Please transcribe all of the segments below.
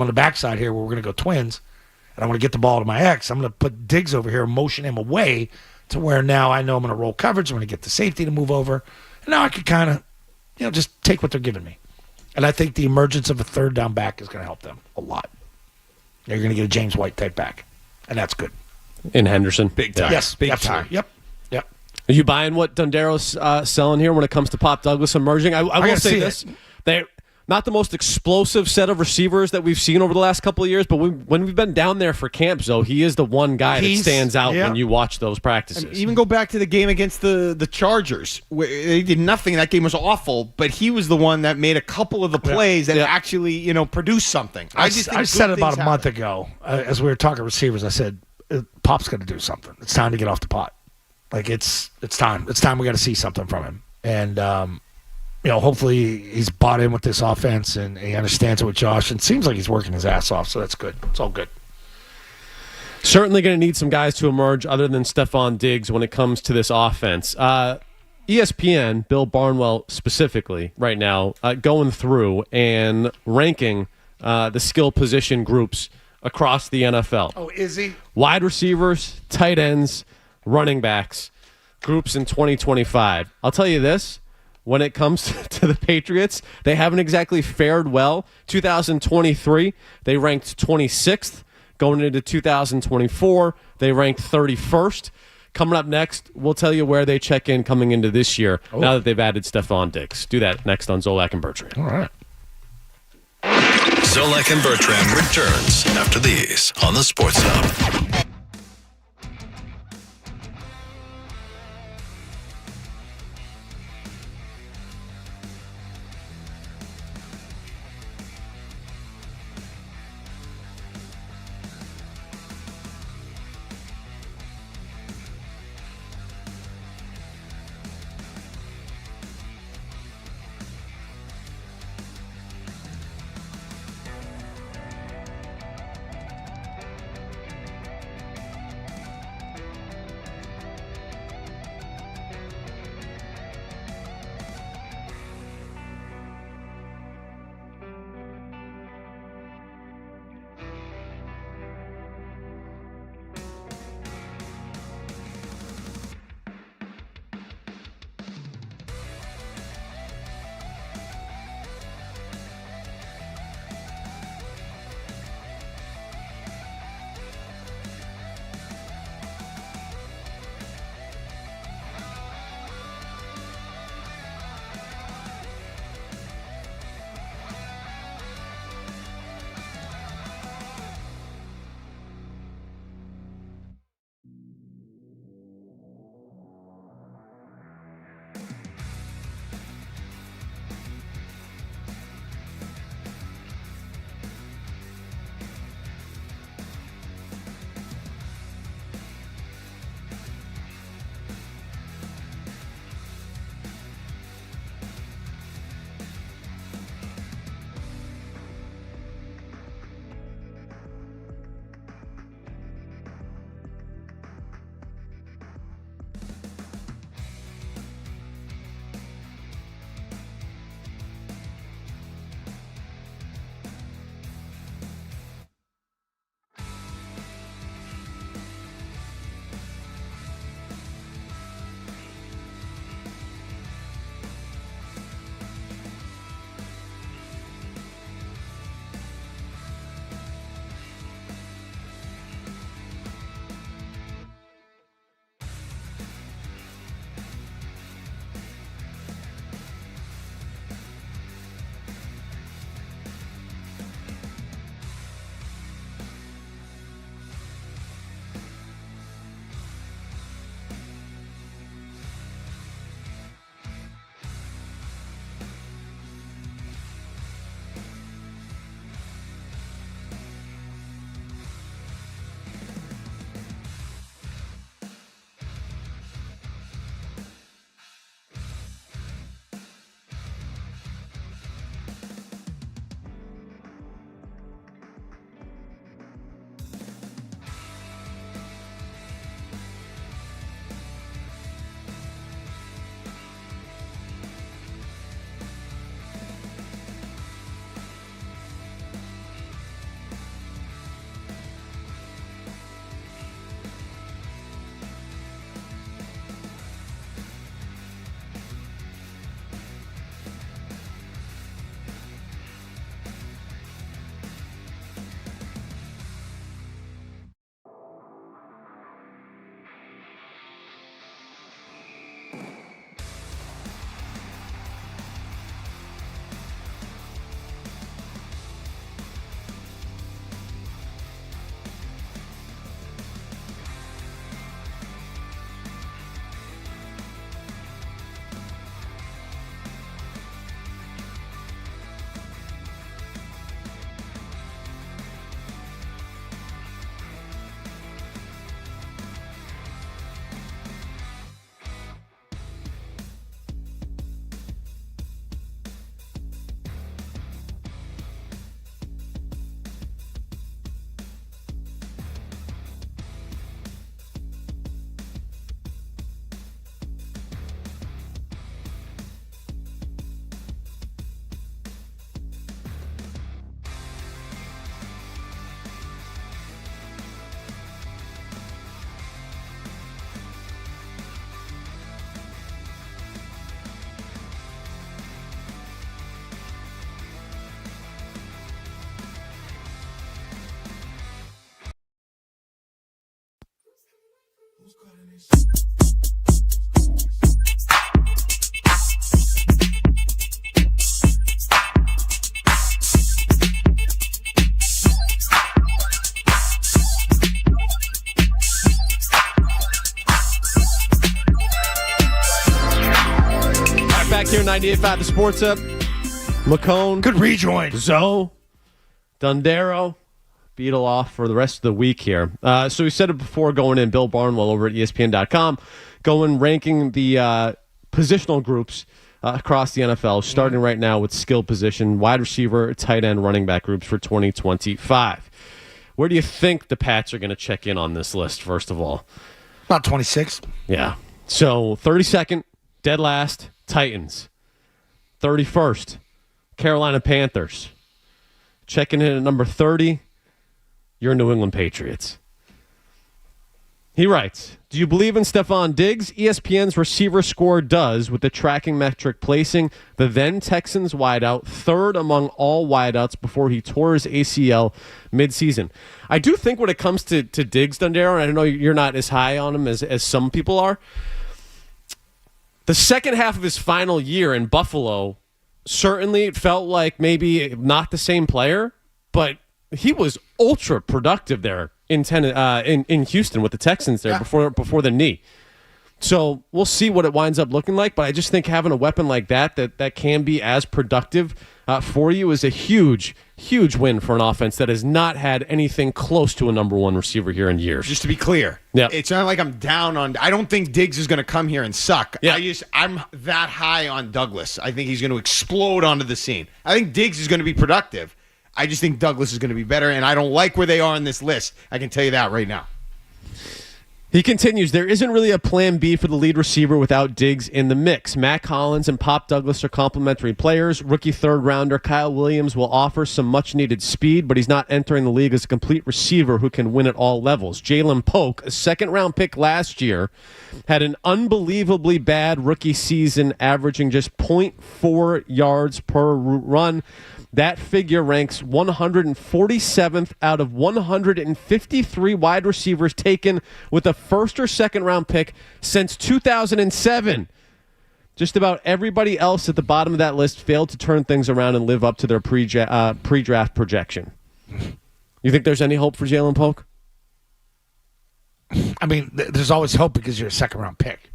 on the backside here where we're going to go twins, and I want to get the ball to my ex, I'm going to put Diggs over here and motion him away to where now I know I'm going to roll coverage. I'm going to get the safety to move over. And now I could kind of, just take what they're giving me. And I think the emergence of a third down back is going to help them a lot. You're going to get a James White type back, and that's good. In Henderson. Big time. Yes, big absolutely. time. Yep. Are you buying what Dundero's selling here when it comes to Pop Douglas emerging? I will say this. They're not the most explosive set of receivers that we've seen over the last couple of years, but when we've been down there for camps, though, he is the one guy that stands out when you watch those practices. And even go back to the game against the Chargers. Where they did nothing. That game was awful, but he was the one that made a couple of the plays that actually, produced something. I said it about a month ago as we were talking receivers. I said, Pop's going to do something. It's time to get off the pot. Like, it's time. It's time we got to see something from him. And, hopefully he's bought in with this offense and he understands it with Josh. And it seems like he's working his ass off, so that's good. It's all good. Certainly going to need some guys to emerge other than Stephon Diggs when it comes to this offense. ESPN, Bill Barnwell specifically, right now, going through and ranking the skill position groups across the NFL. Oh, is he? Wide receivers, tight ends, running backs, groups in 2025. I'll tell you this. When it comes to the Patriots, they haven't exactly fared well. 2023, they ranked 26th. Going into 2024, they ranked 31st. Coming up next, we'll tell you where they check in coming into this year now that they've added Stephon Diggs. Do that next on Zolak and Bertrand. All right. Zolak and Bertrand returns after these on the Sports Hub. Back here, 98.5 The Sports Up. McCone. Good rejoin. Zoe. Dundero. Beetle off for the rest of the week here. So we said it before going in. Bill Barnwell over at ESPN.com ranking the positional groups across the NFL, starting right now with skill position, wide receiver, tight end, running back groups for 2025. Where do you think the Pats are going to check in on this list, first of all? About 26. Yeah. So 32nd, dead last, Titans. 31st, Carolina Panthers. Checking in at number 30, your New England Patriots. He writes, do you believe in Stephon Diggs? ESPN's receiver score does, with the tracking metric placing the then Texans wideout third among all wideouts before he tore his ACL midseason. I do think when it comes to Diggs, Dundero, and I know you're not as high on him as some people are, the second half of his final year in Buffalo, certainly it felt like maybe not the same player, but he was ultra productive there in Houston with the Texans there before the knee. So we'll see what it winds up looking like, but I just think having a weapon like that can be as productive for you is a huge, huge win for an offense that has not had anything close to a number one receiver here in years. Just to be clear, it's not like I'm down on. I don't think Diggs is going to come here and suck. Yeah. I'm that high on Douglas. I think he's going to explode onto the scene. I think Diggs is going to be productive. I just think Douglas is going to be better, and I don't like where they are on this list. I can tell you that right now. He continues, there isn't really a plan B for the lead receiver without Diggs in the mix. Matt Collins and Pop Douglas are complementary players. Rookie third-rounder Kyle Williams will offer some much-needed speed, but he's not entering the league as a complete receiver who can win at all levels. Jalen Polk, a second-round pick last year, had an unbelievably bad rookie season, averaging just 0.4 yards per run. That figure ranks 147th out of 153 wide receivers taken with a first or second round pick since 2007. Just about everybody else at the bottom of that list failed to turn things around and live up to their pre-draft projection. You think there's any hope for Jalen Polk? I mean, there's always hope because you're a second round pick.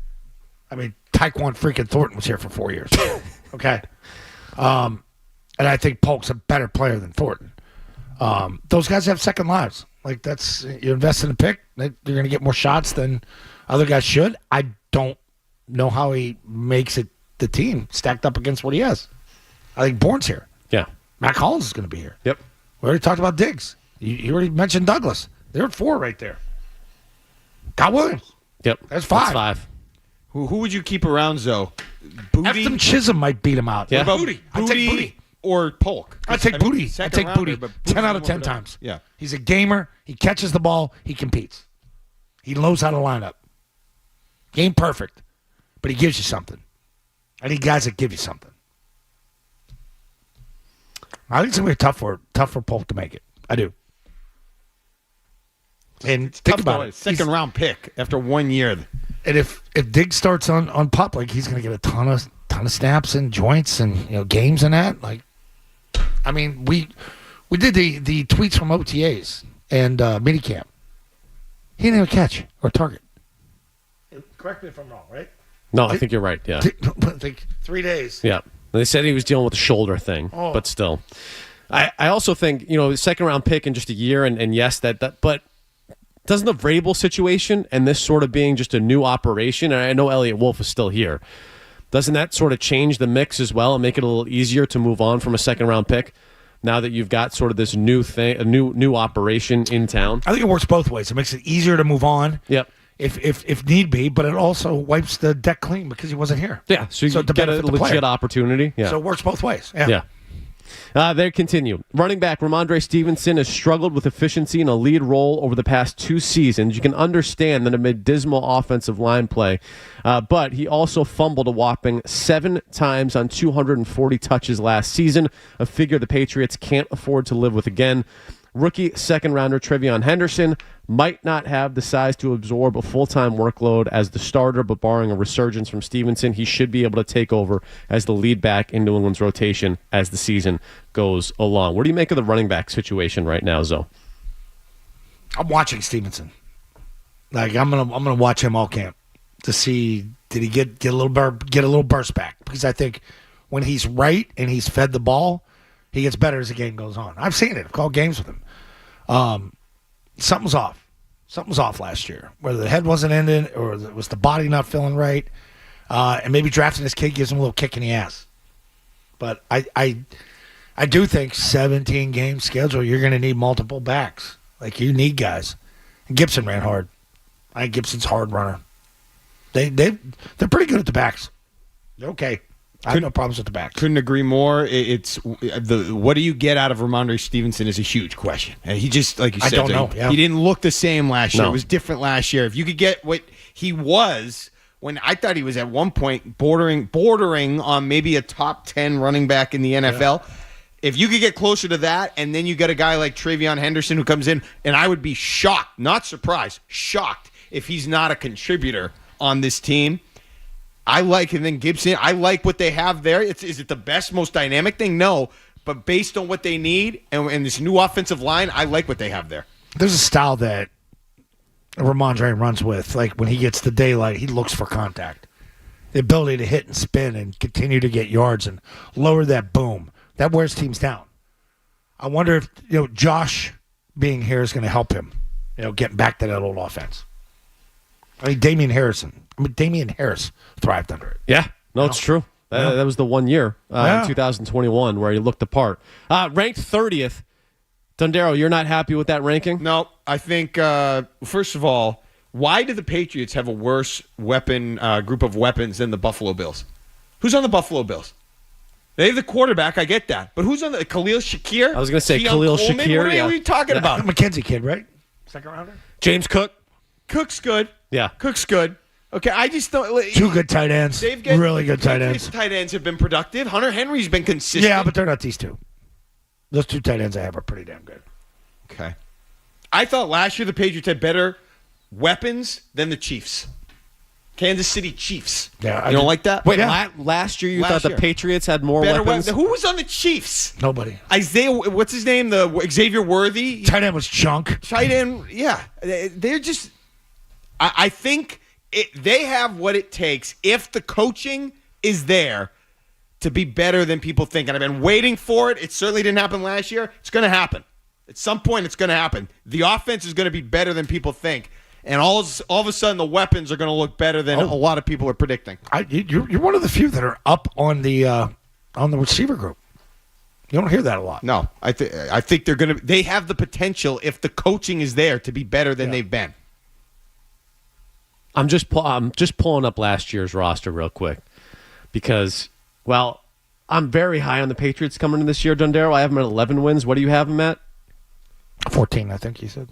I mean, Tyquan freaking Thornton was here for 4 years. Okay. And I think Polk's a better player than Thornton. Those guys have second lives. Like, that's, you invest in a pick, you're going to get more shots than other guys should. I don't know how he makes it the team stacked up against what he has. I think Bourne's here. Yeah. Matt Collins is going to be here. Yep. We already talked about Diggs. You already mentioned Douglas. They're at 4 right there. Kyle Williams. Yep. That's 5. That's 5. Who would you keep around, Zoe? Booty? Eftham Chisholm might beat him out. Yeah. What about Booty? I'd take Booty. Or Polk. I'd take Booty. I'd take Booty. 10 out of 10 times. Yeah. He's a gamer. He catches the ball. He competes. He knows how to line up. He ain't perfect, but he gives you something. I need guys that give you something. I think it's going to be tough for Polk to make it. I do. And think about it. Second round pick after 1 year. And if Diggs starts on pup, like, he's going to get a ton of snaps and joints and games and that. Like, I mean, we did the tweets from OTAs and minicamp. He didn't even catch or target. Correct me if I'm wrong, right? No, I think you're right. Yeah. Like 3 days. Yeah. They said he was dealing with the shoulder thing, but still. I also think, second round pick in just a year, and yes, that but doesn't the Vrabel situation and this sort of being just a new operation, and I know Elliott Wolf is still here, doesn't that sort of change the mix as well and make it a little easier to move on from a second round pick now that you've got sort of this new thing, a new operation in town? I think it works both ways. It makes it easier to move on. Yep. If need be, but it also wipes the deck clean because he wasn't here. Yeah, so you get a legit opportunity. Yeah. So it works both ways. Yeah. Yeah. They continue. Running back Ramondre Stevenson has struggled with efficiency in a lead role over the past 2 seasons. You can understand that amid dismal offensive line play, but he also fumbled a whopping 7 times on 240 touches last season, a figure the Patriots can't afford to live with again. Rookie second-rounder Trevion Henderson might not have the size to absorb a full-time workload as the starter, but barring a resurgence from Stevenson, he should be able to take over as the lead back in New England's rotation as the season goes along. What do you make of the running back situation right now, Zoe? I'm watching Stevenson. Like I'm gonna watch him all camp to see did he get a little burst back, because I think when he's right and he's fed the ball, he gets better as the game goes on. I've seen it. I've called games with him. Something was off. Something was off last year. Whether the head wasn't in it or it was the body not feeling right. And maybe drafting this kid gives him a little kick in the ass. But I do think 17-game schedule, you're going to need multiple backs. Like, you need guys. And Gibson ran hard. I think Gibson's a hard runner. They're pretty good at the backs. They're okay. I have no problems with the backs. Couldn't agree more. It's what do you get out of Ramondre Stevenson is a huge question. And he just, like you said, I don't know. Yeah. He didn't look the same last year. No. It was different last year. If you could get what he was when I thought he was at one point bordering on maybe a top 10 running back in the NFL. Yeah. If you could get closer to that, and then you get a guy like Trevion Henderson who comes in, and I would be shocked, not surprised, shocked if he's not a contributor on this team. I like, and then Gibson, I like what they have there. Is it the best, most dynamic thing? No. But based on what they need and this new offensive line, I like what they have there. There's a style that Ramondre runs with. Like, when he gets the daylight, he looks for contact. The ability to hit and spin and continue to get yards and lower that boom. That wears teams down. I wonder if, Josh being here is going to help him, getting back to that old offense. I mean, Damian Harris thrived under it. Yeah, no, it's true. That was the 1 year in 2021 where he looked the part. Ranked 30th. Dundero, you're not happy with that ranking? No, I think, first of all, why do the Patriots have a worse group of weapons than the Buffalo Bills? Who's on the Buffalo Bills? They have the quarterback, I get that. But who's on the Khalil Shakir? I was going to say Keon Khalil Coleman? Shakir. What are you talking about? McKenzie kid, right? Second rounder? James Cook. Cook's good. Yeah. Cook's good. Okay, I just don't. Two good tight ends. Really good tight ends. Tight ends have been productive. Hunter Henry's been consistent. Yeah, but they're not these two. Those two tight ends I have are pretty damn good. Okay. I thought last year the Patriots had better weapons than the Chiefs. Kansas City Chiefs. Yeah, you don't like that? Wait, last year you thought the Patriots had more weapons? Who was on the Chiefs? Nobody. Isaiah, what's his name? The Xavier Worthy. Tight end was Chunk. Tight end, yeah. They're just. I think they have what it takes if the coaching is there to be better than people think. And I've been waiting for it. It certainly didn't happen last year. It's going to happen. At some point, it's going to happen. The offense is going to be better than people think. And all of a sudden, the weapons are going to look better than a lot of people are predicting. You're one of the few that are up on the receiver group. You don't hear that a lot. No, I think they're going to. They have the potential if the coaching is there to be better than they've been. I'm just pulling up last year's roster real quick because, well, I'm very high on the Patriots coming into this year, Dundero. I have them at 11 wins. What do you have them at? 14, I think you said.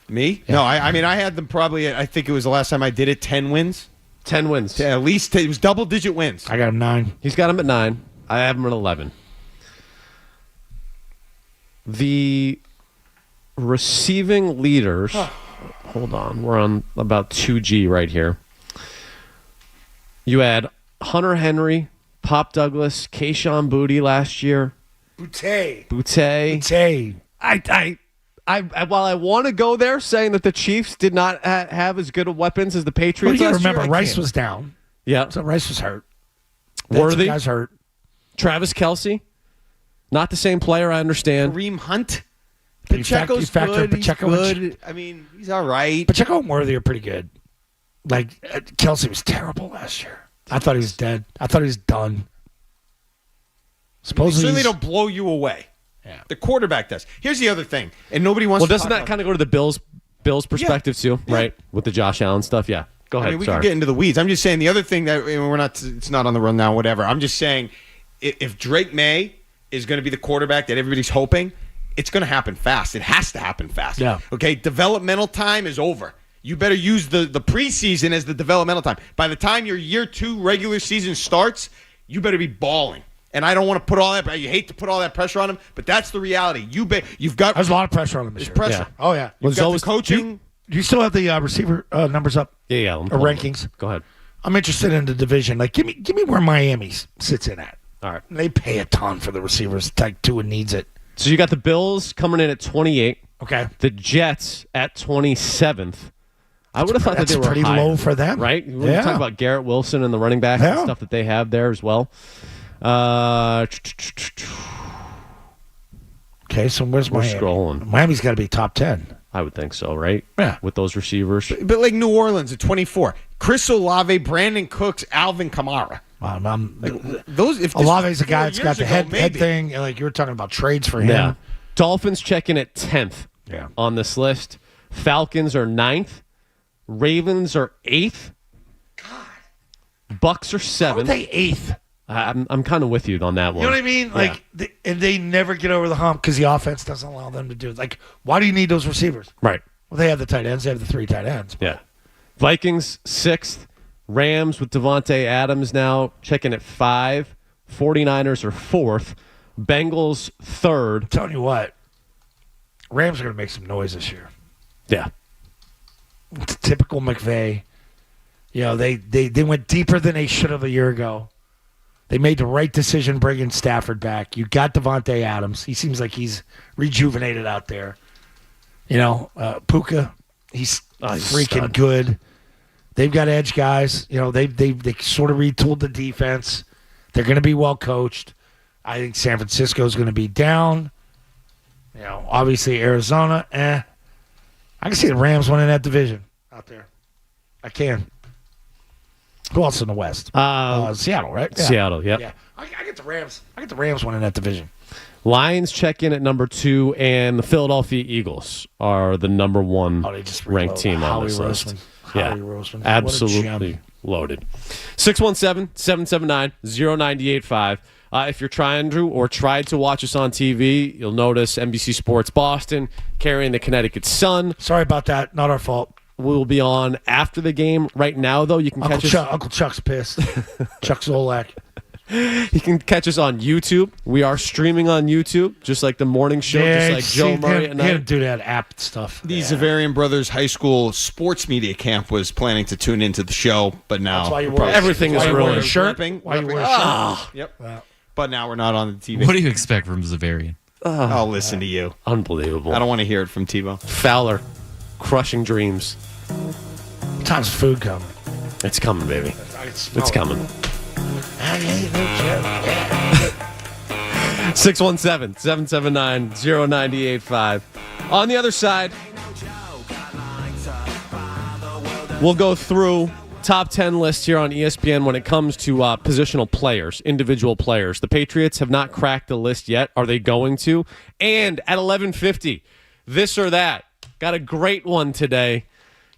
Me? Yeah. No, I mean, I had them probably, I think it was the last time I did it, 10 wins. 10 wins. At least it was double-digit wins. I got them 9. He's got them at 9. I have them at 11. The receiving leaders, hold on, we're on about 2G right here. You had Hunter Henry, Pop Douglas, Kayshon Boutte last year. Boutte. While I want to go there saying that the Chiefs did not have as good of weapons as the Patriots Well, you last remember, year, Rice was down. Yeah. So Rice was hurt. Worthy. Guys hurt. Travis Kelce. Not the same player, I understand. Kareem Hunt. You Pacheco's factor good. Pacheco He's good. I mean, he's all right. Pacheco and Worthy are pretty good. Like, Kelce was terrible last year. I thought he was dead. I thought he was done. Supposedly, certainly don't blow you away. Yeah. The quarterback does. Here's the other thing, and nobody wants. Well, to doesn't that kind of go to the Bills' perspective too, right? With the Josh Allen stuff, yeah. Go ahead. I mean, we can get into the weeds. I'm just saying the other thing that we're not. It's not on the rundown. Whatever. I'm just saying, if Drake May is going to be the quarterback that everybody's hoping, it's going to happen fast. It has to happen fast. Yeah. Okay. Developmental time is over. You better use the preseason as the developmental time. By the time your year 2 regular season starts, you better be balling. And I don't want to put all that. You hate to put all that pressure on him, but that's the reality. You've got There's a lot of pressure on him this there's year. pressure. Yeah. Oh yeah. You've got always- the coaching. Do you still have the receiver numbers up? Yeah. Or rankings? Go ahead. I'm interested in the division. Like, give me where Miami sits in at. All right. They pay a ton for the receivers. Type 2 and needs it. So you got the Bills coming in at 28. Okay. The Jets at 27th. I would have thought that That's they were pretty higher, low for them. right? When Yeah. you talk about Garrett Wilson and the running back and Yeah. stuff that they have there as well. Okay, so where's We're Miami? scrolling. Miami's got to be top 10. I would think so, right? Yeah. With those receivers. But like New Orleans at 24, Chris Olave, Brandon Cooks, Alvin Kamara. Those if this Olave's was a guy 4 that's got years the ago, head maybe. thing. Like, you were talking about trades for him. Yeah. Dolphins check in at 10th Yeah. on this list. Falcons are 9th. Ravens are 8th. Bucks are How are 7th. they 8th? I'm kind of with you on that one. You know what I mean? Like, and they never get over the hump because the offense doesn't allow them to do it. Like, why do you need those receivers? Right. Well, they have the tight ends. They have the 3 tight ends. Yeah. Vikings 6th. Rams with Devontae Adams now checking at 5. 49ers are 4th. Bengals 3rd. I'm telling you what, Rams are going to make some noise this year. Yeah. It's typical McVay. You know, they went deeper than they should have a year ago. They made the right decision bringing Stafford back. You got Devontae Adams. He seems like he's rejuvenated out there. You know, Puka, he's freaking stud. good. They've got edge guys. You know, they sort of retooled the defense. They're going to be well coached. I think San Francisco is going to be down. You know, obviously Arizona, I can see the Rams winning that division out there. I can. Who else in the West? Seattle, right? Yeah. Seattle, yep. Yeah, I get the Rams. I get the Rams winning that division. Lions check in at number 2, and the Philadelphia Eagles are the number 1 Oh, they just ranked reload. team on Howie this list. Roseman. Yeah, Howie Roseman. What a absolutely gem. loaded. 617-779-0985. If you're trying to or tried to watch us on TV, you'll notice NBC Sports Boston carrying the Connecticut Sun. Sorry about that. Not our fault. We'll be on after the game. Right now, though, you can catch us. Uncle Chuck's pissed. Chuck Zolak. You can catch us on YouTube. We are streaming on YouTube, just like the morning show, just like Joe Murray at He didn't night. do that app stuff. The Zavarian Brothers High School sports media camp was planning to tune into the show, but now That's why you we're wore probably- Everything why is you wearing ruined. a shirt. Repping. Why you wear a shirt? Yep. Wow. But now we're not on the TV. What do you expect from Zavarian? I'll listen to you. Unbelievable. I don't want to hear it from Tebow. Fowler, crushing dreams. What time's food coming? It's coming, baby. I can smell It's it. coming. I ain't no joke. 617-779-0985. On the other side, we'll go through top 10 list here on ESPN when it comes to positional players, individual players. The Patriots have not cracked the list yet. Are they going to? And at 11:50, this or that. Got a great one today.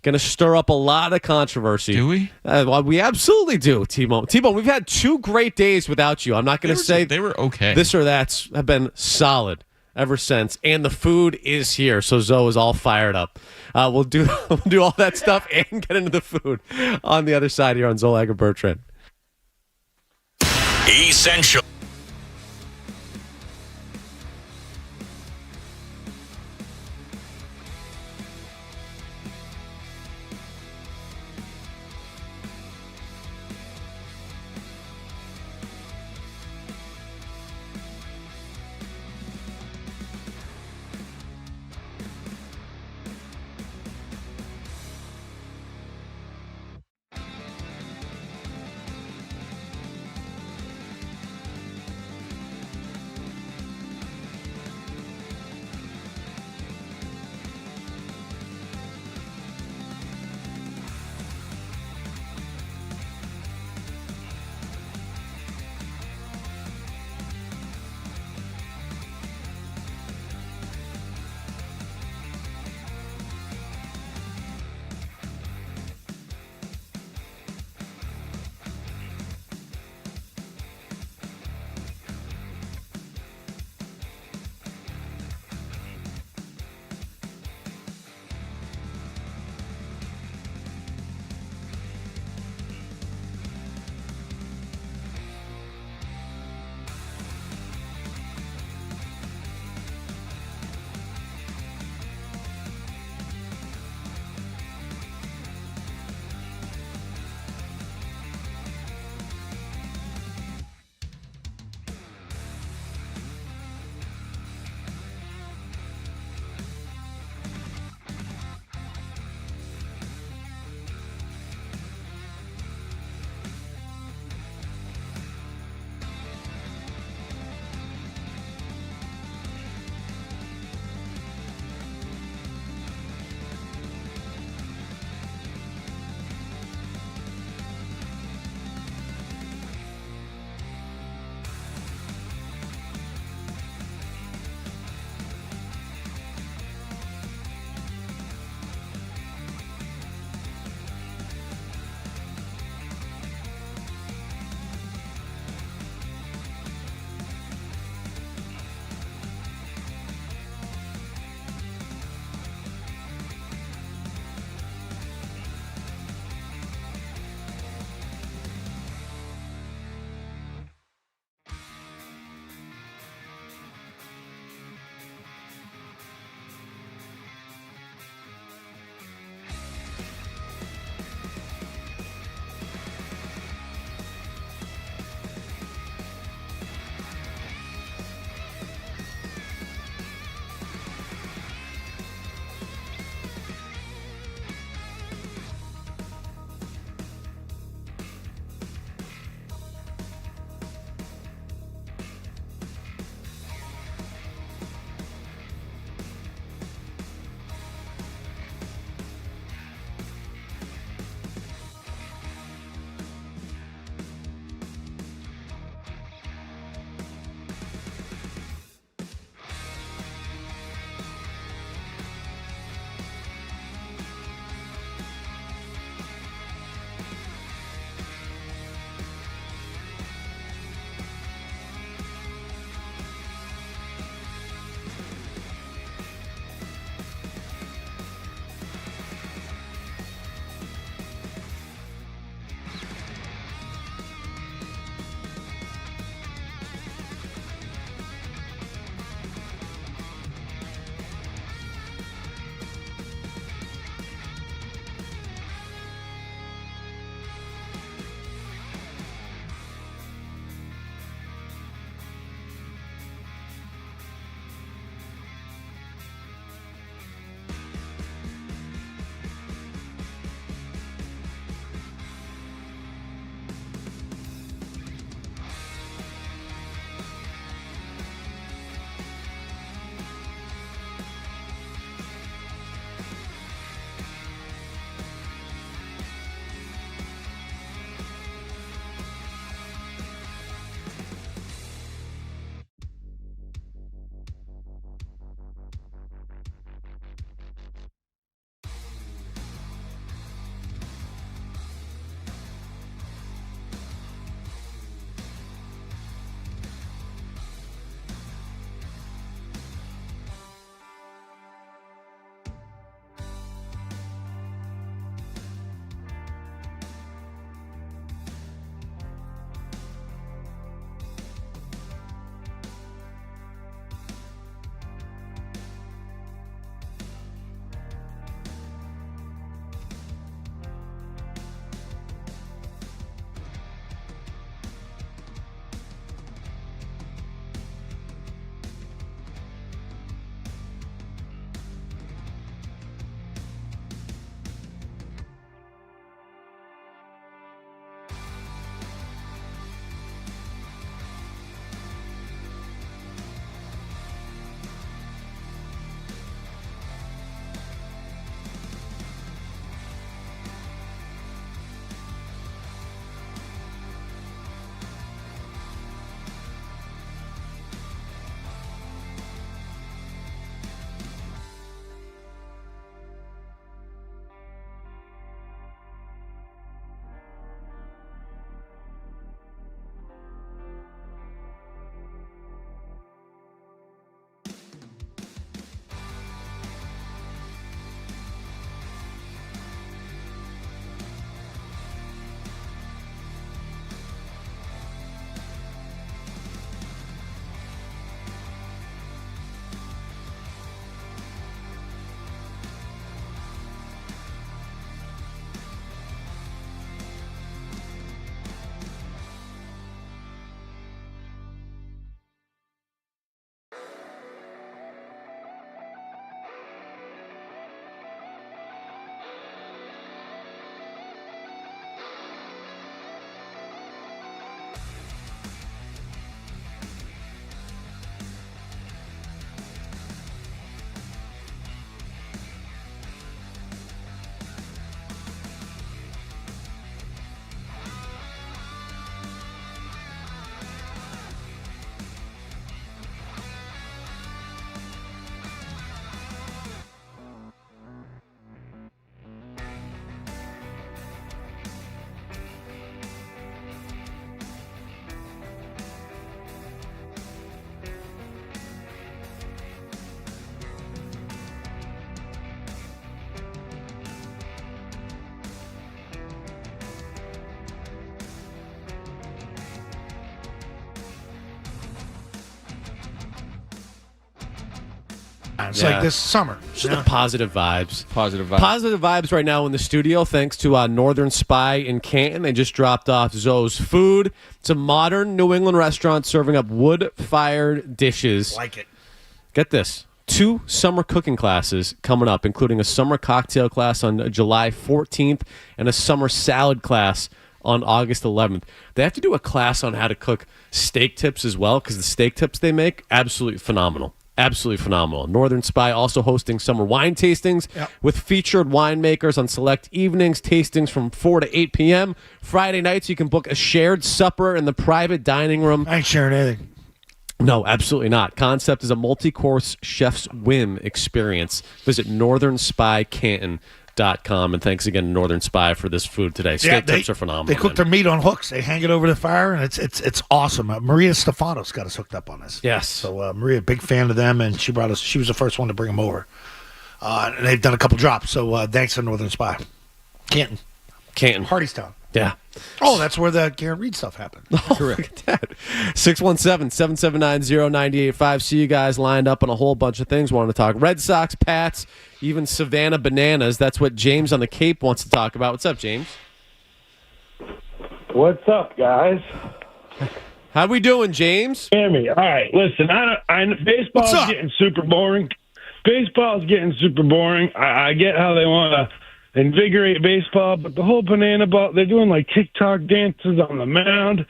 Going to stir up a lot of controversy. Do we? Well, we absolutely do, T-Bone. T-Bone, we've had 2 great days without you. I'm not going to say They were okay. this or that's have been solid ever since, and the food is here, so Zoe is all fired up. We'll do all that stuff and get into the food on the other side here on Zolak Bertrand. Essential. It's Yeah. like this summer. Just the positive vibes. Positive vibe. Positive vibes right now in the studio, thanks to Northern Spy in Canton. They just dropped off Zoe's Food. It's a modern New England restaurant serving up wood-fired dishes. Like it. Get this. 2 summer cooking classes coming up, including a summer cocktail class on July 14th and a summer salad class on August 11th. They have to do a class on how to cook steak tips as well, because the steak tips they make, absolutely phenomenal. Absolutely phenomenal. Northern Spy also hosting summer wine tastings with featured winemakers on select evenings, tastings from 4 to 8 p.m. Friday nights, you can book a shared supper in the private dining room. I ain't sharing anything. No, absolutely not. Concept is a multi-course chef's whim experience. Visit northernspycanton.com. And thanks again to Northern Spy for this food today. Steak tips are phenomenal. They cook their meat on hooks. They hang it over the fire, and it's awesome. Maria Stefanos got us hooked up on this. Yes. So Maria, big fan of them, and she brought us. She was the first one to bring them over. And they've done a couple drops. So thanks to Northern Spy. Canton. Hardystown. Yeah. Oh, that's where the Garrett Reed stuff happened. Correct. Look at that. 617-779-0985. See you guys lined up on a whole bunch of things. Want to talk Red Sox, Pats, even Savannah Bananas. That's what James on the Cape wants to talk about. What's up, James? What's up, guys? How we doing, James? Hear me. All right, listen. Baseball's What's up? getting super boring. Baseball's getting super boring. I get how they want to invigorate baseball, but the whole banana ball, they're doing like TikTok dances on the mound.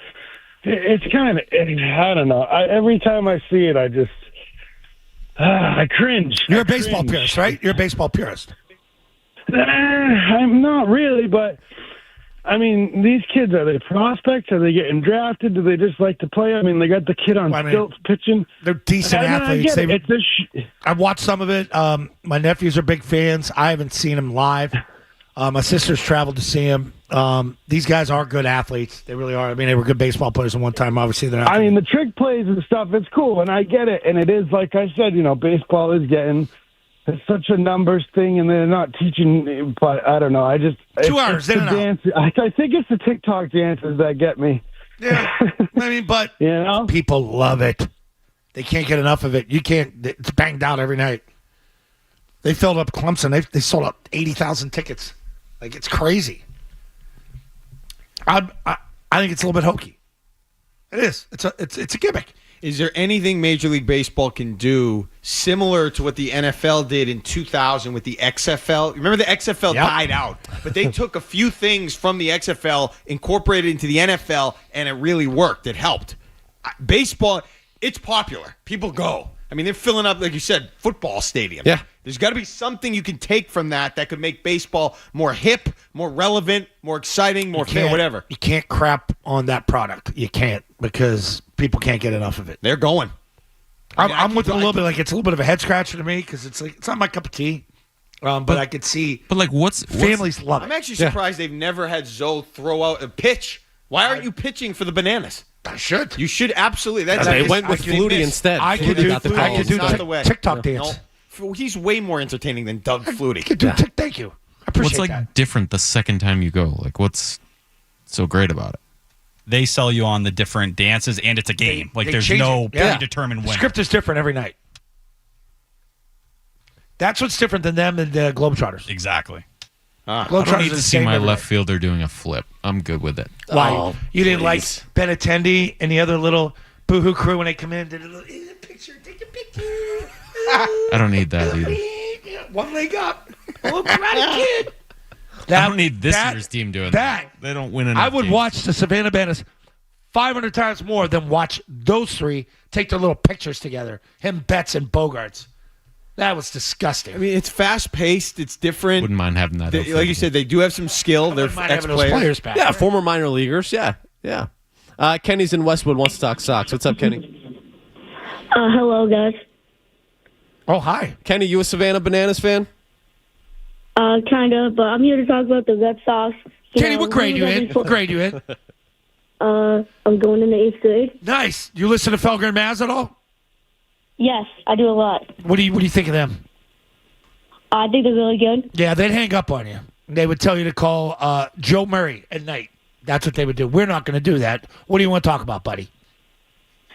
It's kind of, I don't know. Every time I see it, I just, I cringe. You're a baseball purist, right? You're a baseball purist. I'm not really, but I mean, these kids, are they prospects? Are they getting drafted? Do they just like to play? I mean, they got the kid on stilts pitching. They're decent athletes. I get it. I've watched some of it. My nephews are big fans. I haven't seen them live. My sisters traveled to see him. These guys are good athletes. They really are. I mean, they were good baseball players at one time. Obviously, they're not. I mean, the trick plays and stuff, it's cool, and I get it. And it is, like I said, baseball is getting it's such a numbers thing, and they're not teaching. But I don't know. 2 hours, it's in the and out. dance. I think it's the TikTok dances that get me. Yeah, I mean, but people love it. They can't get enough of it. You can't. It's banged out every night. They filled up Clemson. They sold out 80,000 tickets. Like, it's crazy. I think it's a little bit hokey. It is. It's a gimmick. Is there anything Major League Baseball can do similar to what the NFL did in 2000 with the XFL? Remember the XFL died out, but they took a few things from the XFL, incorporated into the NFL, and it really worked. It helped. Baseball, it's popular. People go. I mean, they're filling up, like you said, football stadiums. Yeah. There's got to be something you can take from that could make baseball more hip, more relevant, more exciting, more fair, whatever. You can't crap on that product. You can't, because people can't get enough of it. They're going. I'm with it a little bit. Like, it's a little bit of a head scratcher to me, because it's like it's not my cup of tea. But I could see. But like, families love it. I'm actually surprised they've never had Zoe throw out a pitch. Why aren't you pitching for the bananas? I should. You should absolutely. They went with Flutie instead. I could Flutie do. got the I could do Not the way. TikTok dance. No, he's way more entertaining than Doug Flutie. I could do thank you. I appreciate what's like that. different the second time you go? Like, what's so great about it? They sell you on the different dances, and it's a game. They There's change no it. Yeah. predetermined The winner. script is different every night. That's what's different than them and the Globetrotters. Exactly. I don't Globetrotters need is to the see same my every left night. fielder doing a flip. I'm good with it. Why? Oh, You didn't like please. Ben Attendee and the other little boohoo crew when they come in? Did a little picture, take a picture. I don't need that either. One leg up. Oh, Karate Kid. I don't need this year's team doing that. They don't win enough I would games. watch the Savannah Bananas 500 times more than watch those three take their little pictures together. Him, Betts, and Bogarts. That was disgusting. I mean, it's fast paced. It's different. Wouldn't mind having that. Like you said, they do have some skill. They're Might have those ex-players. players back. Yeah, former minor leaguers. Yeah. Kenny's in Westwood, wants to talk Sox. What's up, Kenny? Hello, guys. Oh, hi. Kenny, you a Savannah Bananas fan? Kind of, but I'm here to talk about the Red Sox. Kenny, what grade you in? What grade you in? I'm going in the 8th grade. Nice. You listen to Felger and Maz at all? Yes, I do a lot. What do you think of them? I think they're really good. Yeah, they'd hang up on you. They would tell you to call Joe Murray at night. That's what they would do. We're not going to do that. What do you want to talk about, buddy?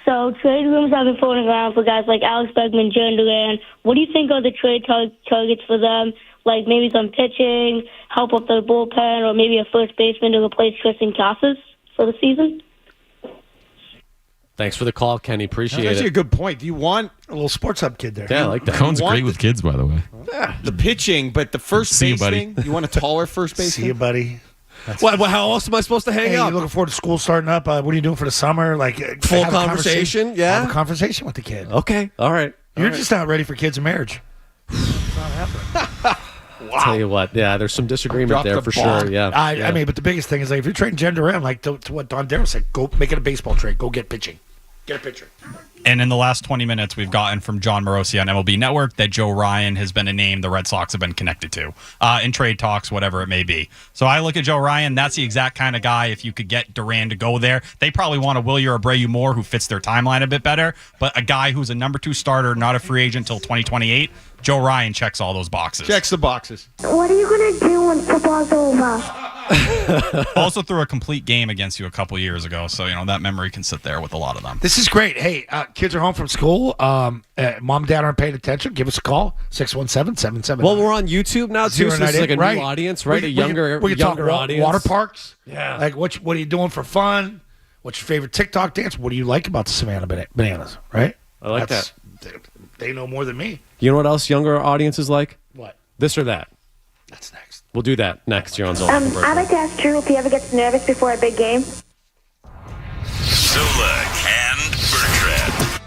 So trade rumors have been floating around for guys like Alex Beckman, Jaron Duran. What do you think are the trade targets for them? Like maybe some pitching, help up their bullpen, or maybe a first baseman to replace Tristan Casas for the season? Thanks for the call, Kenny. Appreciate That's actually a it. good point. Do you want A little sports hub kid there. Yeah, I like that. Cone's want great with kids, by the way. the pitching, but the first See you, base buddy. thing? You want a taller first baseman? See you, buddy. What, how else am I supposed to hang Hey, you up? looking forward to school starting up? What are you doing for the summer? Like Full have a conversation, yeah? Have a conversation with the kid. Okay, all right. You're just not ready for kids and marriage. It's not happening. Tell you what, yeah, there's some disagreement Drop there the for ball. sure. Yeah, I mean, but the biggest thing is like if you're trading gender in, like to what Don Darrow said, go make it a baseball trade. Go get pitching. Get a pitcher. And in the last 20 minutes, we've gotten from John Morosi on MLB Network that Joe Ryan has been a name the Red Sox have been connected to in trade talks, whatever it may be. So I look at Joe Ryan. That's the exact kind of guy, if you could get Duran to go there. They probably want a Wilyer Abreu more who fits their timeline a bit better. But a guy who's a number 2 starter, not a free agent until 2028, Joe Ryan checks all those boxes. Checks the boxes. What are you going to do when football's over? Also threw a complete game against you a couple years ago. So, that memory can sit there with a lot of them. This is great. Hey, kids are home from school. Mom and dad aren't paying attention. Give us a call. 617-777. well, we're on YouTube now too, so it's like a Right. new audience, right? We A can- younger, we can talk younger audience. Water parks. Yeah. Like what are you doing for fun? What's your favorite TikTok dance? What do you like about the Savannah Bananas? Right. I like that. They know more than me. You know what else younger audiences like? What? This or that. That's next. We'll do that next year on Zolak Bertrand. I'd like to ask Drew if he ever gets nervous before a big game. Zolak and Bertrand.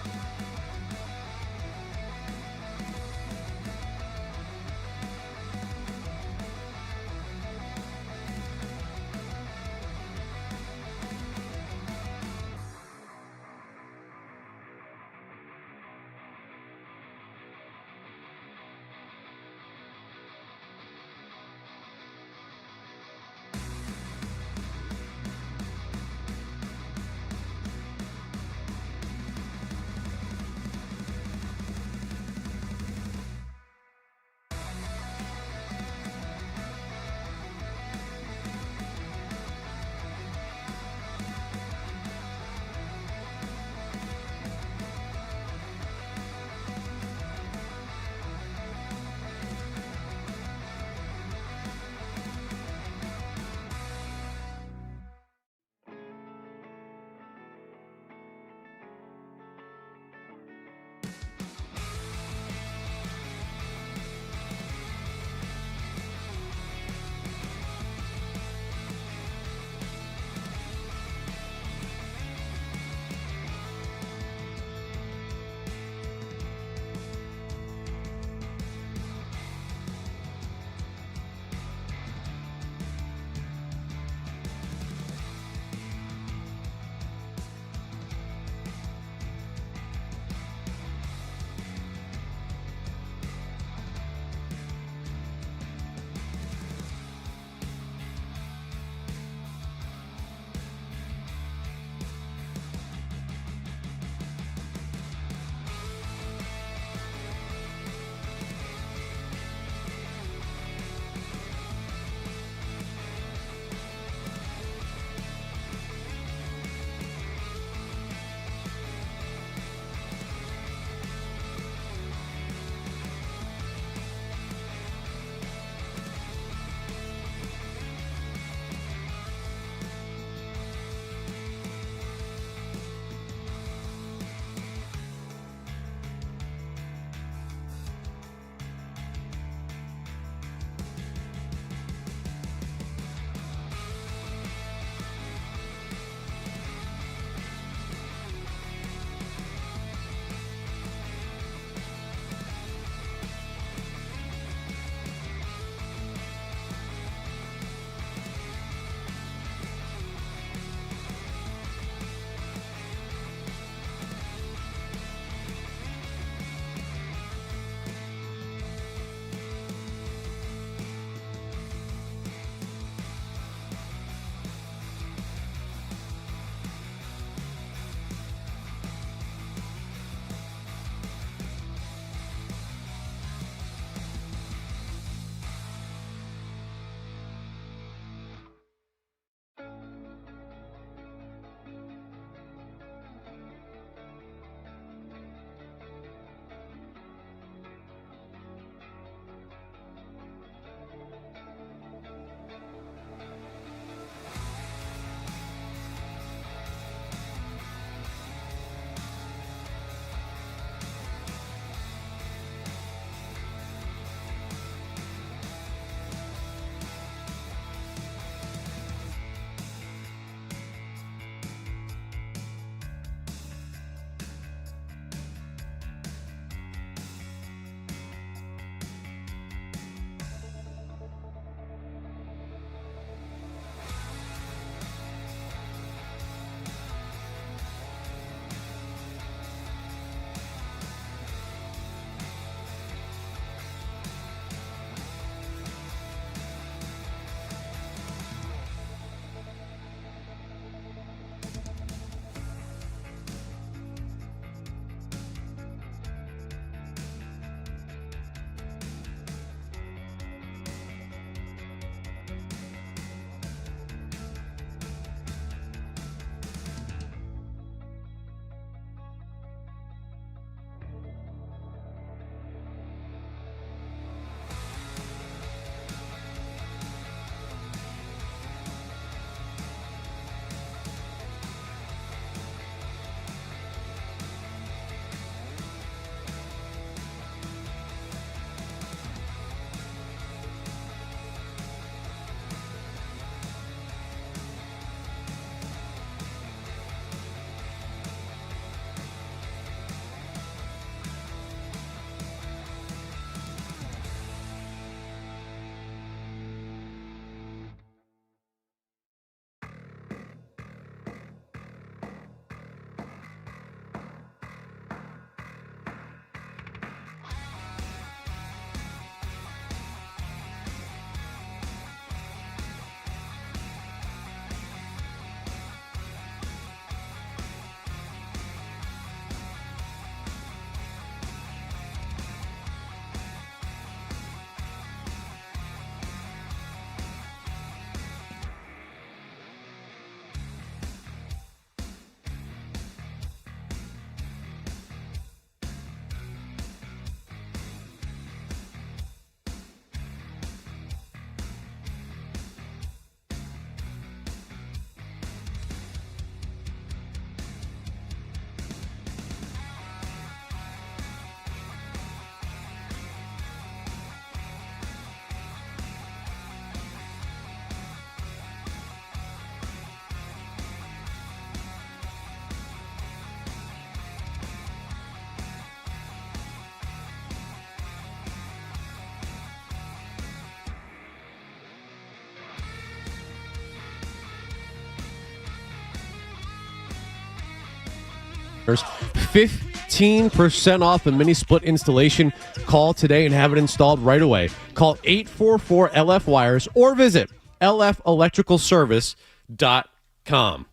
15% off a mini split installation. Call today and have it installed right away. Call 844-LF-WIRES or visit lfelectricalservice.com.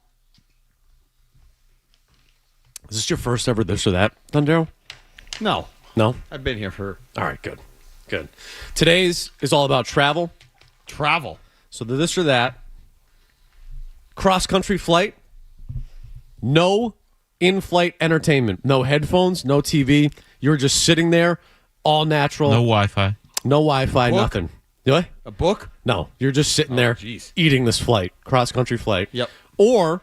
Is this your first ever this or that, Daryl? No. No? I've been here for All right, good. Good. Today's is all about travel. travel. So the this or that, cross-country flight, no in-flight entertainment, no headphones, no TV. You're just sitting there, all natural. No Wi-Fi. No Wi-Fi, Book? nothing. What? A book? No, you're just sitting there jeez. eating this flight, cross-country flight. Yep. Or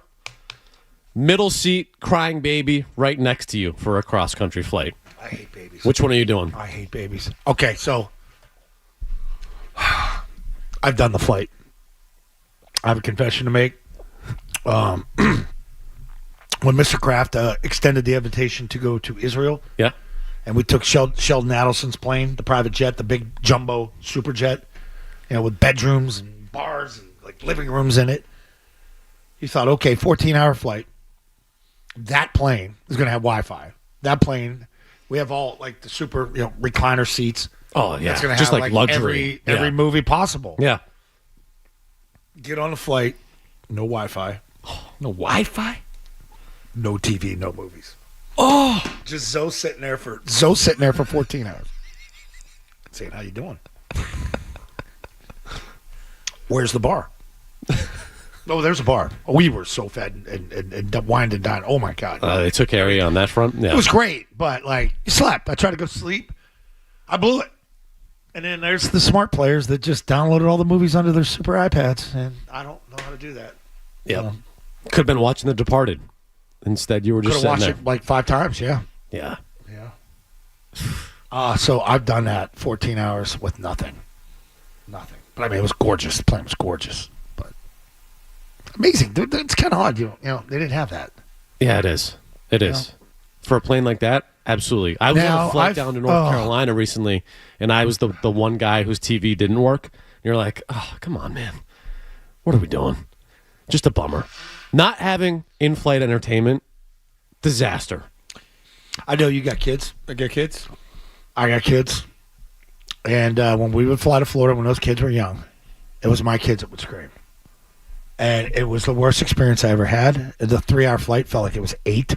middle seat, crying baby right next to you for a cross-country flight. I hate babies. Which one are you doing? I hate babies. Okay, so I've done the flight. I have a confession to make. When Mr. Kraft extended the invitation to go to Israel, Yeah. and we took Sheldon Adelson's plane, the private jet, the big jumbo super jet, with bedrooms and bars and like living rooms in it. You thought, okay, 14-hour flight. That plane is going to have Wi-Fi. That plane, we have all like the super recliner seats. Oh, yeah. It's going to Just have like luxury. every movie possible. Yeah. Get on the flight, no Wi-Fi, No Wi-Fi? no TV, no movies. Oh, just Zoe sitting there for 14 hours. Saying, how you doing? Where's the bar? Oh, there's a bar. We were so fed and wined and dined. Oh my God. They took care of you on that front? Yeah. It was great, but like you slept. I tried to go to sleep. I blew it. And then there's the smart players that just downloaded all the movies onto their super iPads, and I don't know how to do that. Yeah. Could have been watching The Departed. Instead, you were just Could have sitting watched there. it like 5 times, yeah. Yeah. So I've done that 14 hours with nothing. Nothing. But I mean, it was gorgeous. The plane was gorgeous. But amazing. It's kind of odd. They didn't have that. Yeah, it is. It is. For a plane like that, absolutely. I was on Now, a flight down to North Carolina recently, and I was the one guy whose TV didn't work. And you're like, oh, come on, man. What are we doing? Just a bummer. Not having in-flight entertainment, disaster. I know you got kids. I got kids. I got kids. And when we would fly to Florida when those kids were young, it was my kids that would scream. And it was the worst experience I ever had. The 3-hour flight felt like it was 8.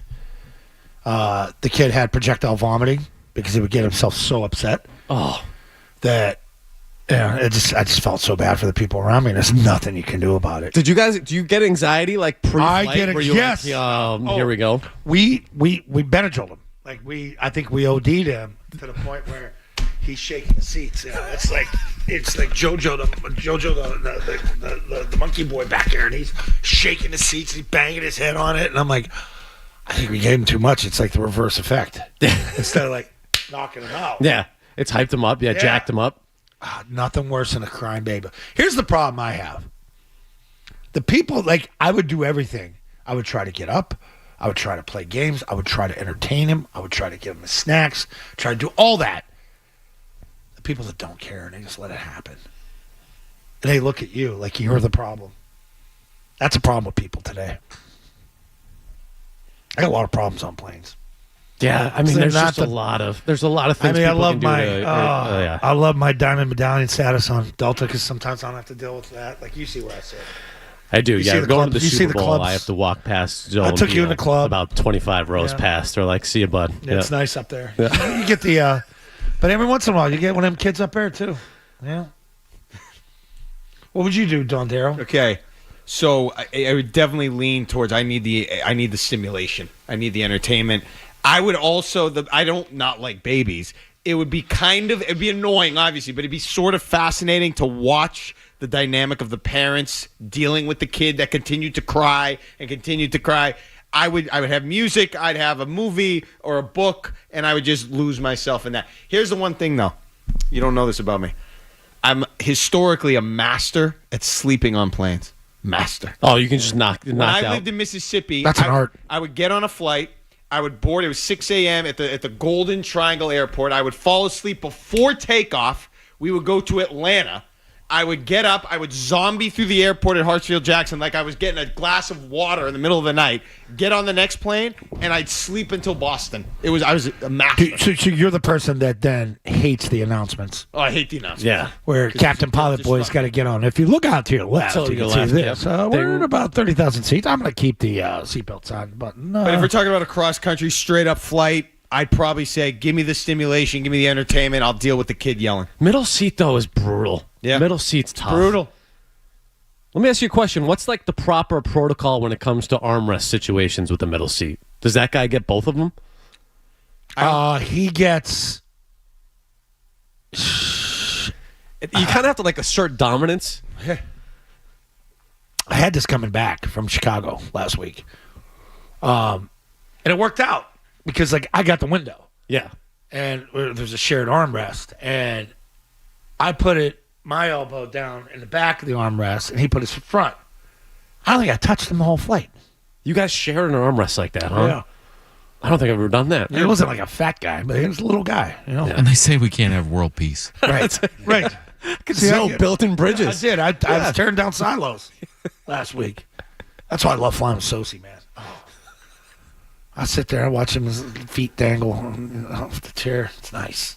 The kid had projectile vomiting because he would get himself so upset that I just felt so bad for the people around me. There's nothing you can do about it. Do you get anxiety like pre-flight? I get it. Where you're Yes. Like, here we go. We Benadrylled him. Like I think we OD'd him to the point where he's shaking the seats. It's like JoJo the monkey boy back there, and he's shaking the seats. He's banging his head on it, and I'm like, I think we gave him too much. It's like the reverse effect. Instead of like knocking him out. Yeah, it's hyped him up. Yeah, jacked him up. Nothing worse than a crying baby. Here's the problem I have. The people, like, I would do everything. I would try to get up. I would try to play games. I would try to entertain him. I would try to give him his snacks. Try to do all that. The people that don't care, and they just let it happen. And they look at you like you're the problem. That's a problem with people today. I got a lot of problems on planes. Yeah, I mean, there's a lot of things. I love I love my diamond medallion status on Delta because sometimes I don't have to deal with that. Like you see where I sit. I do. See Yeah, the going clubs? to the You see Super the Bowl, clubs? I have to walk past Zone. I took you in the club. About 25 rows past. They're like, "See you, bud." Yeah, it's nice up there. Yeah. You get the, but every once in a while you get one of them kids up there too. Yeah. What would you do, Don Darrow? Okay. So I would definitely lean towards I need the stimulation. I need the entertainment. I would also I don't not like babies. It'd be annoying, obviously, but it'd be sort of fascinating to watch the dynamic of the parents dealing with the kid that continued to cry and continued to cry. I would have music, I'd have a movie or a book, and I would just lose myself in that. Here's the one thing though. You don't know this about me. I'm historically a master at sleeping on planes. Master. Oh, you can just knock When out. I lived in Mississippi, That's an art. I would get on a flight. I would board. It was 6 a.m. at the Golden Triangle Airport. I would fall asleep before takeoff. We would go to Atlanta, I would get up, I would zombie through the airport at Hartsfield-Jackson like I was getting a glass of water in the middle of the night, get on the next plane, and I'd sleep until Boston. I was a master. So you're the person that then hates the announcements. Oh, I hate the announcement. Yeah. Where Captain Pilot Boy's got to get on. If you look out to your left, To you your can left, see this. yep. We're at about 30,000 seats. I'm going to keep the seatbelts on. But if we're talking about a cross-country, straight-up flight, I'd probably say, give me the stimulation, give me the entertainment, I'll deal with the kid yelling. Middle seat, though, is brutal. Yeah. Middle seat's tough. Brutal. Let me ask you a question. What's like the proper protocol when it comes to armrest situations with the middle seat? Does that guy get both of them? he gets... You kind of have to like assert dominance. I had this coming back from Chicago last week. And it worked out because like I got the window. Yeah. And there's a shared armrest, and I put my elbow down in the back of the armrest, and he put his front. I don't think I touched him the whole flight. You guys shared an armrest like that, huh? Yeah. I don't think I've ever done that. He wasn't like a fat guy, but he was a little guy, you know. And they say we can't have world peace. Right, right. So built-in bridges. I did. I was tearing down silos last week. That's why I love flying with Sosi, man. I sit there and watch him his feet dangle off the chair. It's nice.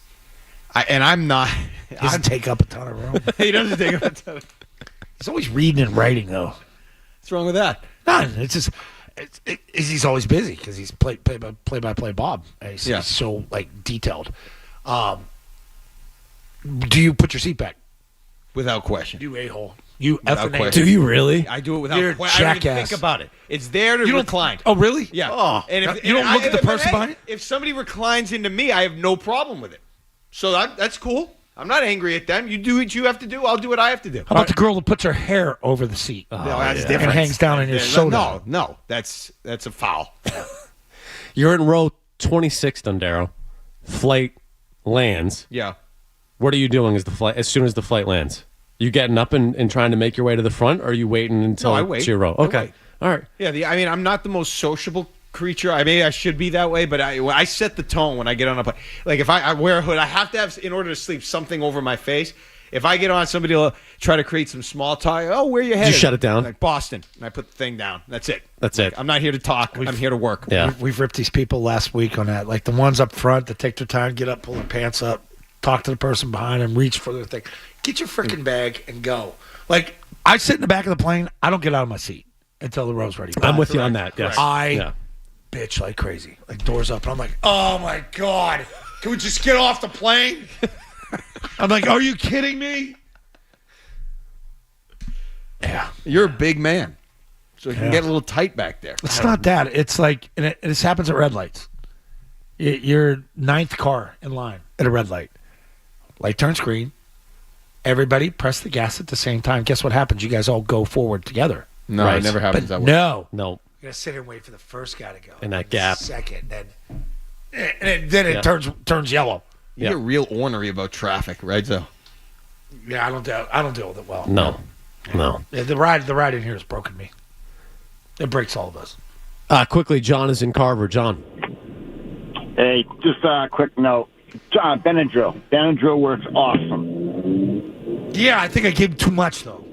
I'm not. He doesn't take up a ton of room. He doesn't take up a ton of. He's always reading and writing, though. What's wrong with that? None. It's just he's always busy because he's play-by-play Bob. He's so like detailed. Do you put your seat back? Without question. You a-hole. You Without effing question. Do you really? I do it without You're a question. I don't even jackass. think about it. It's there to recline. Oh, really? Yeah. Oh, and you don't look at the person behind it? If somebody reclines into me, I have no problem with it. So that's cool. I'm not angry at them. You do what you have to do. I'll do what I have to do. How about the girl that puts her hair over the seat? No, that's And different. hangs down in your soda. No, that's a foul. You're in row 26, Dundaro. Flight lands. Yeah. What are you doing as soon as the flight lands? You getting up and trying to make your way to the front, or are you waiting until I wait. it's your row? I Okay. wait. All right. Yeah, I'm not the most sociable creature. I should be that way, but I set the tone when I get on a plane. Like if I wear a hood, I have to have, in order to sleep, something over my face. If I get on, somebody will try to create some small talk. Oh, where you headed? You shut it down? Like Boston. And I put the thing down. That's it. That's it. I'm not here to talk. I'm here to work. Yeah. We've ripped these people last week on that. Like the ones up front that take their time, get up, pull their pants up, talk to the person behind them, reach for their thing. Get your freaking bag and go. Like, I sit in the back of the plane. I don't get out of my seat until the row's ready. I'm with you on that. Yes. I bitch like crazy. Like, doors up. And I'm like, oh, my God. Can we just get off the plane? I'm like, are you kidding me? Yeah. You're a big man, so you can get a little tight back there. It's not that. It's like, and this happens at red lights. You're ninth car in line at a red light. Light turns green. Everybody press the gas at the same time. Guess what happens? You guys all go forward together. No, Right. it never happens But that way. no. No. You gotta sit here and wait for the first guy to go. In that gap. Second, then it turns yellow. You get real ornery about traffic, right? So Yeah, I don't deal with it well. No. Yeah, the ride in here has broken me. It breaks all of us. Quickly, John is in Carver. John. Hey, just a quick note. Benadryl. Benadryl works awesome. Yeah, I think I gave too much though.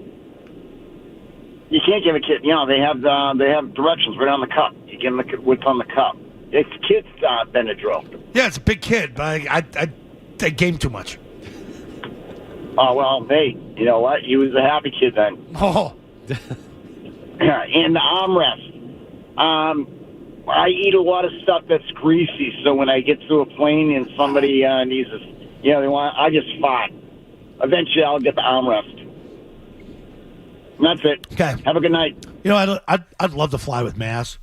You can't give a kid. You know they have directions right on the cup. You give them what's on the cup. It's kids Benadryl. Yeah, it's a big kid, but I gave him too much. Oh well, hey, you know what? He was a happy kid then. Oh, And the armrest. I eat a lot of stuff that's greasy, so when I get to a plane and somebody needs this, I just fart. Eventually, I'll get the armrest. And that's it. Okay. Have a good night. you know, I'd love to fly with masks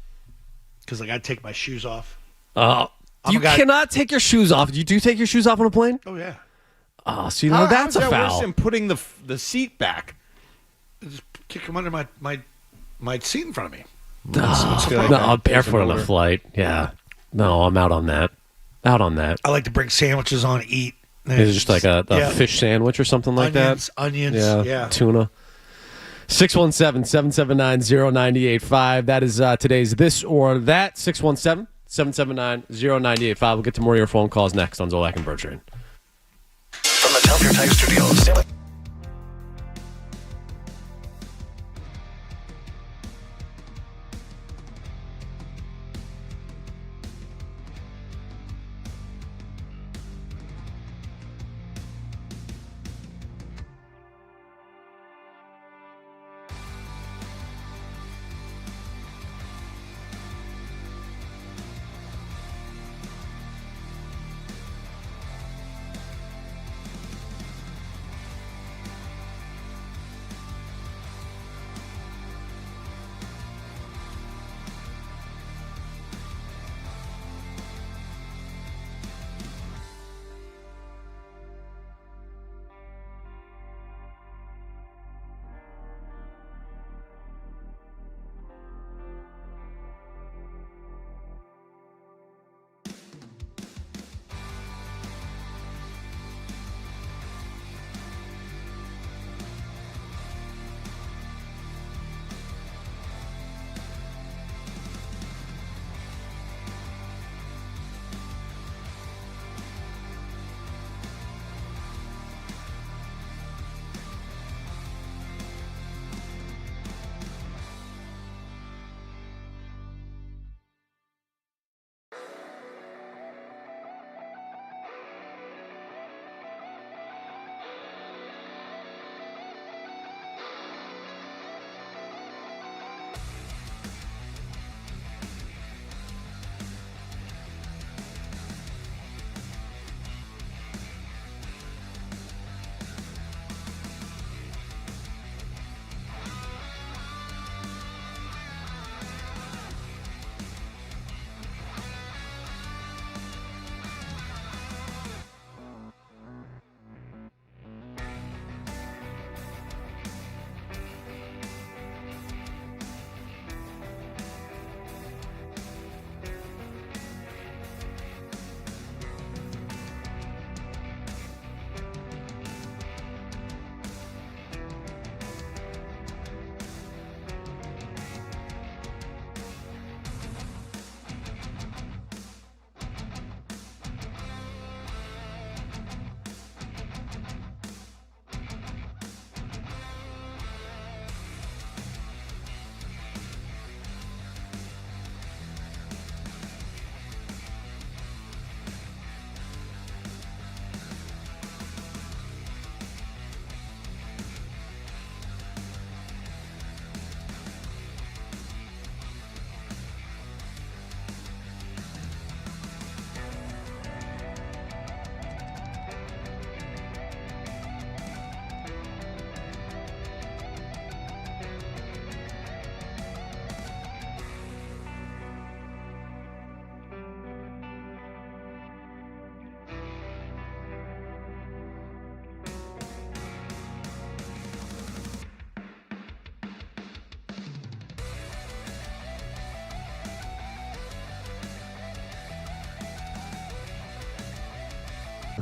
because like I'd take my shoes off. You cannot take your shoes off. Do you take your shoes off on a plane? Oh yeah. Oh, so you know that's how's a that worse foul. than putting the seat back? Just kick them under my seat in front of me. No, I'm barefoot on a flight. Yeah. No, I'm out on that. I I like to bring sandwiches on, eat. Is it just like a fish sandwich or something like Onions, that? yeah. Tuna. 617-779-0985. That is today's This or That. 617-779-0985. We'll get to more of your phone calls next on Zolak and Bertrand. From the Tell Your Type Studios.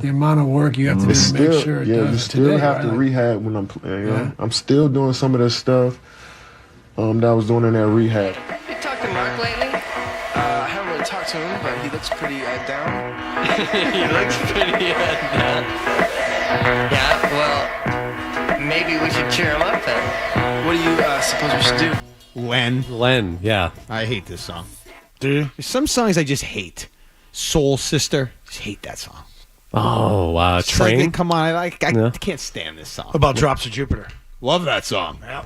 the amount of work you have to do to make sure it you does still today, have right? to Like, rehab when I'm playing. You know? I'm still doing some of the stuff that I was doing in that rehab. You talked to Mark lately? I haven't really talked to him, but he looks pretty down. He looks pretty down. Yeah, well, maybe we should cheer him up then. What do you suppose we should do? Len, yeah. I hate this song. Do you? There's some songs I just hate. Soul Sister, just hate that song. Oh, wow. It's like, Train? come on, I Yeah. can't stand this song. What about Drops of Jupiter? Love that song. Yeah.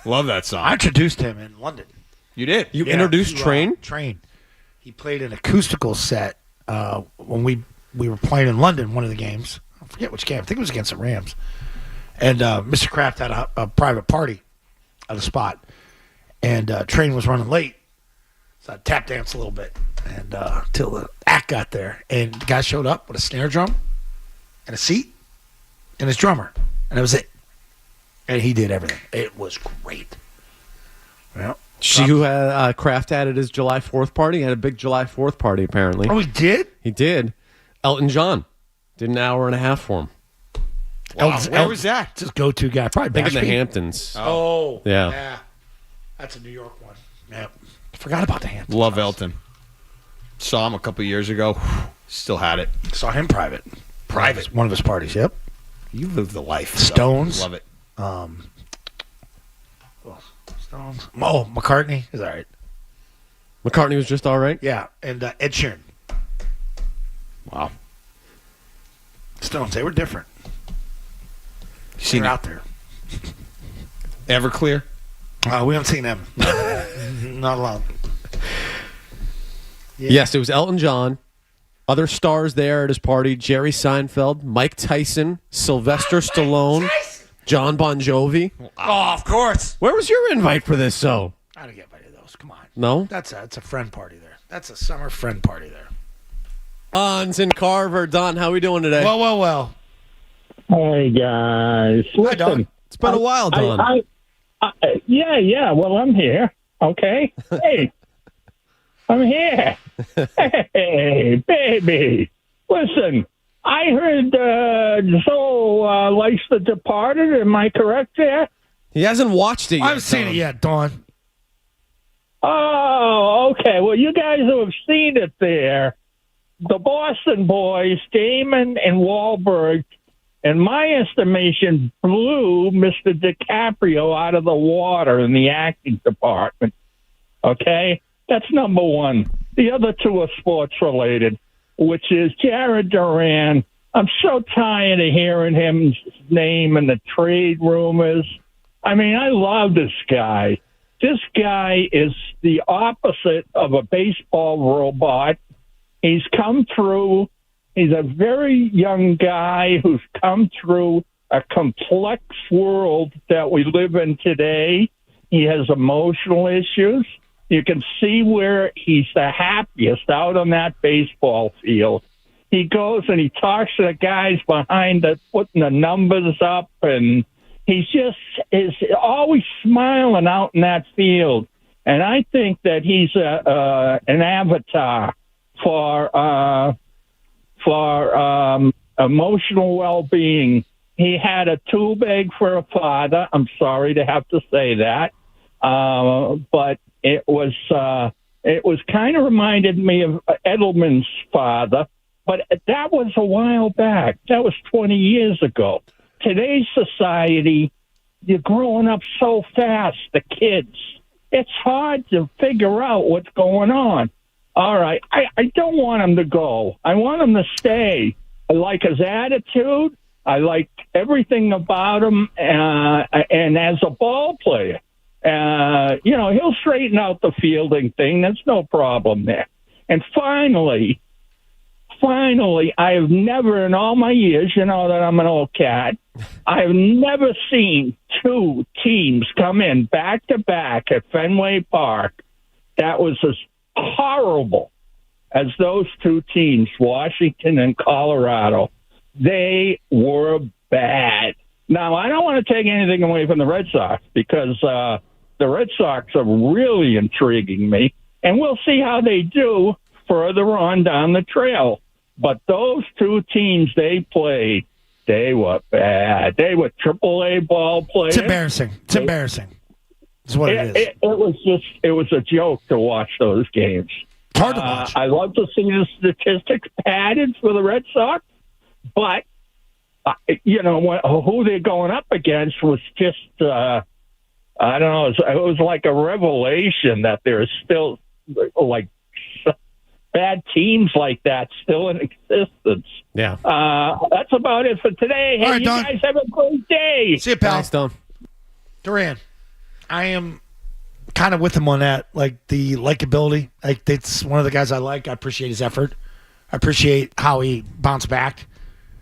Love that song. I introduced him in London. You did? You introduced to, Train? Train. He played an acoustical set when we were playing in London, one of the games. I forget which game. I think it was against the Rams. And Mr. Kraft had a private party at a spot. And Train was running late. So I tap danced a little bit and till the act got there. And the guy showed up with a snare drum and a seat and his drummer. And that was it. And he did everything. It was great. Well, See who had Kraft had at his July 4th party? He had a big July 4th party, apparently. Oh, he did? He did. Elton John did an hour and a half for him. Wow, where was that? It's his go-to guy. Probably I think in the Bashby. Hamptons. Oh. Yeah. That's a New York one. Yeah. Forgot about the Hamptons. Love Elton. Saw him a couple years ago. Still had it. Saw him private. Private. One of his parties, yep. You live the life. Stones. Love it. Stones. Oh, McCartney is all right. McCartney was just all right? Yeah, and Ed Sheeran. Wow. Stones, they were different. Seen They're it? out there. Everclear? We haven't seen them. Not allowed. Yeah. Yes, it was Elton John. Other stars there at his party: Jerry Seinfeld, Mike Tyson, Sylvester Stallone, John Bon Jovi. Oh, of course. Where was your invite for this? So I didn't get any of those. Come on. no. That's a friend party there. That's a summer friend party there. Don's in Carver. Don, how we doing today? Well. Hey guys, Hi, Don. It's been a while, Don. Yeah. Well, I'm here. Okay. Hey, I'm here. Hey, baby. Listen, I heard Zoe likes The Departed. Am I correct there? He hasn't watched it yet. I haven't seen Don. it yet, Dawn. Oh, okay. Well, you guys who have seen it there, the Boston boys, Damon and Wahlberg, in my estimation, blew Mr. DiCaprio out of the water in the acting department. Okay? That's number one. The other two are sports related, which is Jared Duran. I'm so tired of hearing his name in the trade rumors. I mean, I love this guy. This guy is the opposite of a baseball robot. He's come through. He's a very young guy who's come through a complex world that we live in today. He has emotional issues. You can see where he's the happiest out on that baseball field. He goes and he talks to the guys behind the putting the numbers up, and he just is always smiling out in that field. And I think that he's an avatar for emotional well-being. He had a tube egg for a father. I'm sorry to have to say that, but it was kind of reminded me of Edelman's father. But that was a while back. That was 20 years ago. Today's society, you're growing up so fast, the kids. It's hard to figure out what's going on. All right, I don't want him to go. I want him to stay. I like his attitude. I like everything about him. And as a ball player, he'll straighten out the fielding thing. There's no problem there. And finally, I have never in all my years, you know that I'm an old cat, I have never seen two teams come in back-to-back at Fenway Park that was as horrible as those two teams, Washington and Colorado. They were bad. Now, I don't want to take anything away from the Red Sox because the Red Sox are really intriguing me, and we'll see how they do further on down the trail. But those two teams they played, they were bad. They were AAA ball players. It's embarrassing. It's embarrassing. It's what it is. It was a joke to watch those games. It's hard to watch. I love to see the statistics padded for the Red Sox, but who they're going up against was just I don't know. It was like a revelation that there's still like bad teams like that still in existence. Yeah. That's about it for today. Hey, All right, you Don. guys have a great day. See you, pal. Thanks, Don. Duran, I am kind of with him on that. Like the likability. Like it's one of the guys I like. I appreciate his effort. I appreciate how he bounced back.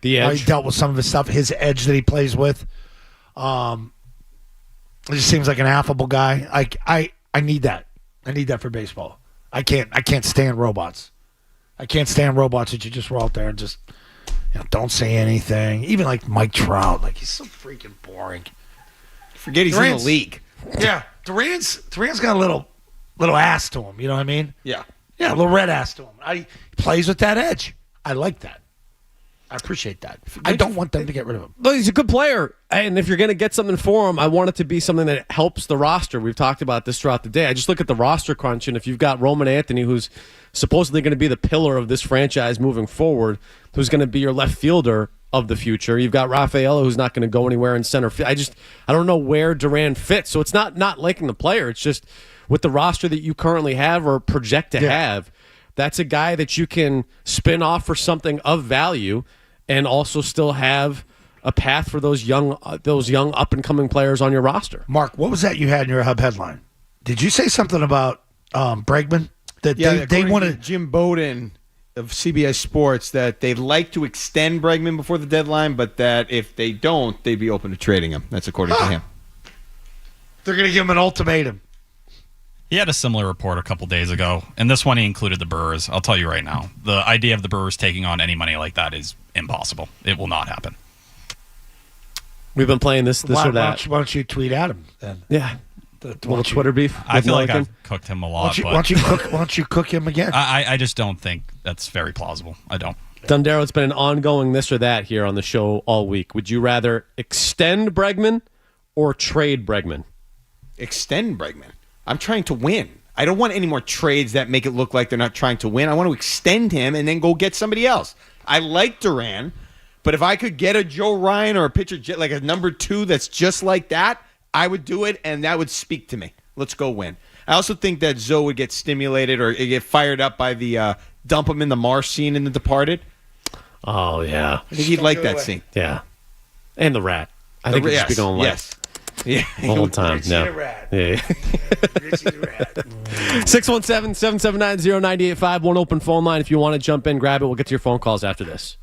The How edge. he dealt with some of his stuff. His edge that he plays with. It just seems like an affable guy. I need that. I need that for baseball. I can't stand robots. I can't stand robots that you just roll out there and just don't say anything. Even like Mike Trout, like he's so freaking boring. Forget he's in the league. Yeah, Duran's got a little ass to him. You know what I mean? Yeah. Yeah, a little red ass to him. He plays with that edge. I like that. I appreciate that. I don't want them to get rid of him. Look, he's a good player, and if you're going to get something for him, I want it to be something that helps the roster. We've talked about this throughout the day. I just look at the roster crunch, and if you've got Roman Anthony, who's supposedly going to be the pillar of this franchise moving forward, who's going to be your left fielder of the future, you've got Rafaela, who's not going to go anywhere in center field. I don't know where Duran fits. So it's not liking the player. It's just with the roster that you currently have or project to have, that's a guy that you can spin off for something of value and also still have a path for those young up and coming players on your roster. Mark, what was that you had in your hub headline? Did you say something about Bregman? That they want to Jim Bowden of CBS Sports that they'd like to extend Bregman before the deadline, but that if they don't, they'd be open to trading him. That's according to him. They're going to give him an ultimatum. He had a similar report a couple days ago, and this one he included the Brewers. I'll tell you right now, the idea of the Brewers taking on any money like that is impossible. It will not happen. We've been playing this or that. Why don't you tweet at him then? Yeah. Little Twitter beef. I feel like Milliken. I've cooked him a lot. Why don't you cook him again? I just don't think that's very plausible. I don't. Dundero, it's been an ongoing this or that here on the show all week. Would you rather extend Bregman or trade Bregman? Extend Bregman. I'm trying to win. I don't want any more trades that make it look like they're not trying to win. I want to extend him and then go get somebody else. I like Duran, but if I could get a Joe Ryan or a pitcher like a number 2 that's just like that, I would do it, and that would speak to me. Let's go win. I also think that Zoe would get stimulated or get fired up by the dump him in the marsh scene in The Departed. Oh, yeah. I think he'd like that scene. Yeah. And the rat. I think it'd just be going like yeah. the whole time. Richie No. the rat. Yeah. Richie the rat. 617-779-0985. One open phone line. If you want to jump in, grab it. We'll get to your phone calls after this.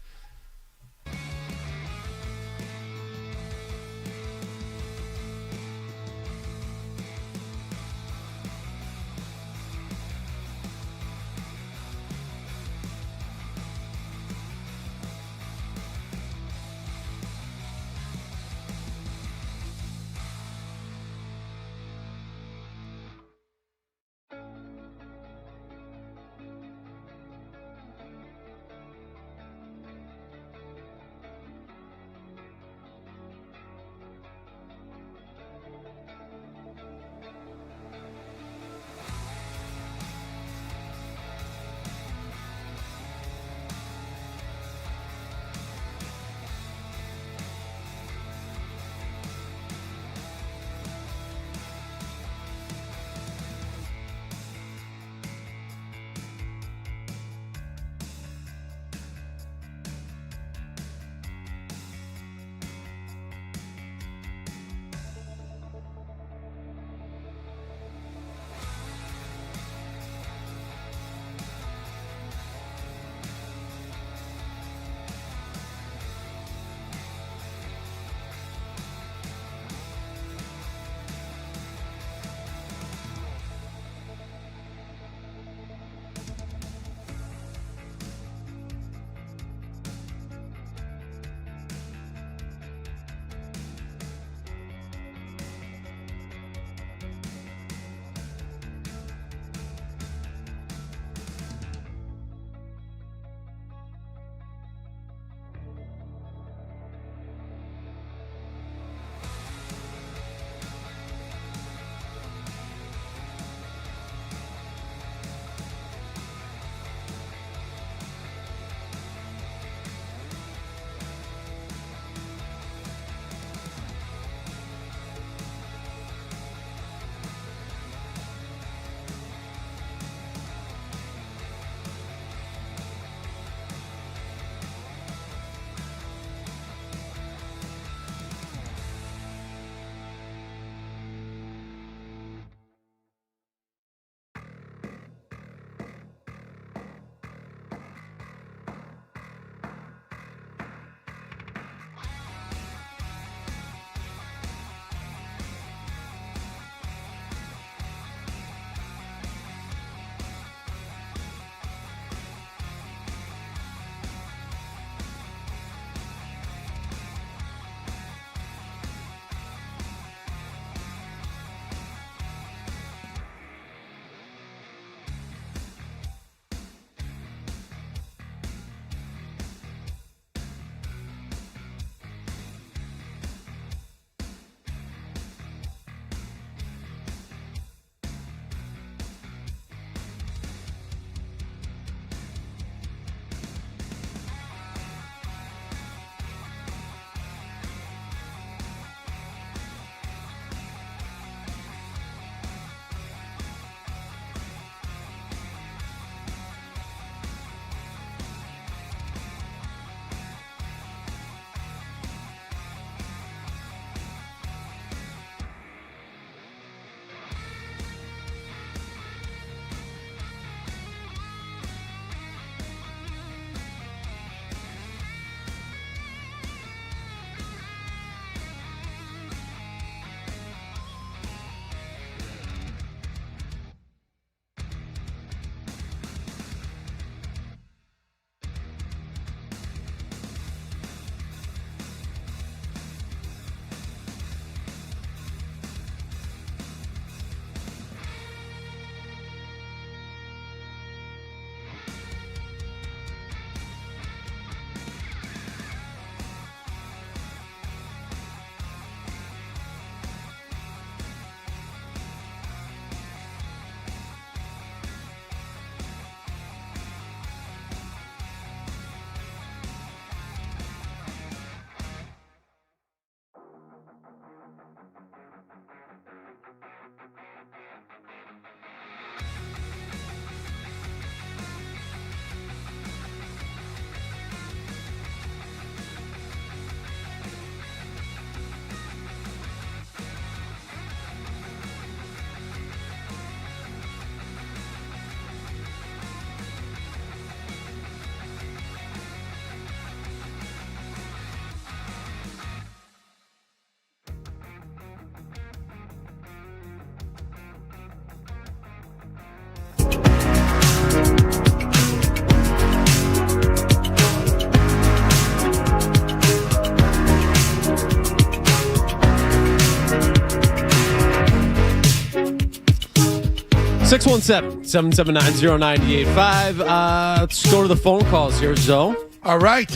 617-779-0985. Let's go to the phone calls here, Zoe. All right.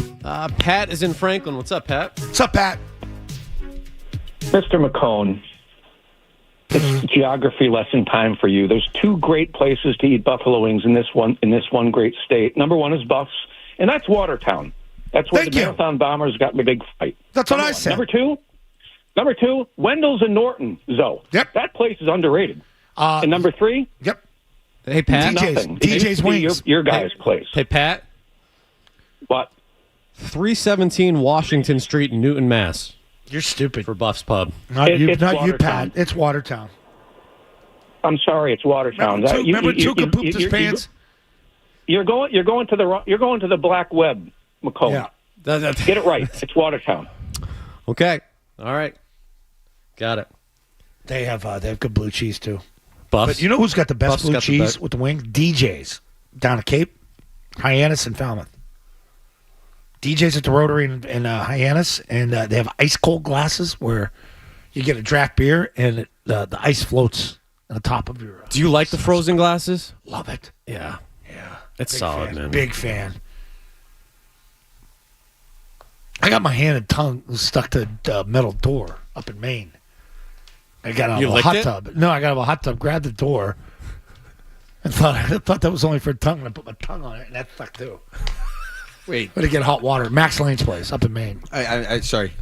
Pat is in Franklin. What's up, Pat? What's up, Pat? Mr. McCone, it's geography lesson time for you. There's two great places to eat buffalo wings in this one great state. Number one is Buffs, and that's Watertown. That's where the Marathon Bombers got the big fight. That's what I said. Number two, Wendell's in Norton, Zoe. Yep. That place is underrated. And number three? Yep. Hey, Pat. DJ's Wings. Your guy's place. Hey, Pat. What? 317 Washington Street, Newton, Mass. You're stupid. For Buff's Pub. Not you, Pat. It's Watertown. I'm sorry, it's Watertown. Remember Tuca pooped his pants? You're going to the black web, McCone. Yeah. Get it right. It's Watertown. Okay. All right. Got it. They have good blue cheese too. Buffs. But you know who's got the best Buffs blue got the cheese best. with the wings? DJ's down at Cape, Hyannis, and Falmouth. DJ's at the Rotary in Hyannis, and they have ice cold glasses where you get a draft beer and the ice floats on the top of your. Do you like the frozen glasses? Love it. Yeah. Yeah. It's Big solid, fan. man. Big fan. I got my hand and tongue stuck to a metal door up in Maine. I got out of a hot tub. No, I got out of a hot tub, grabbed the door, and I thought that was only for tongue, and I put my tongue on it, and that stuck too. Wait. But to get hot water. Max Lane's place up in Maine. I sorry.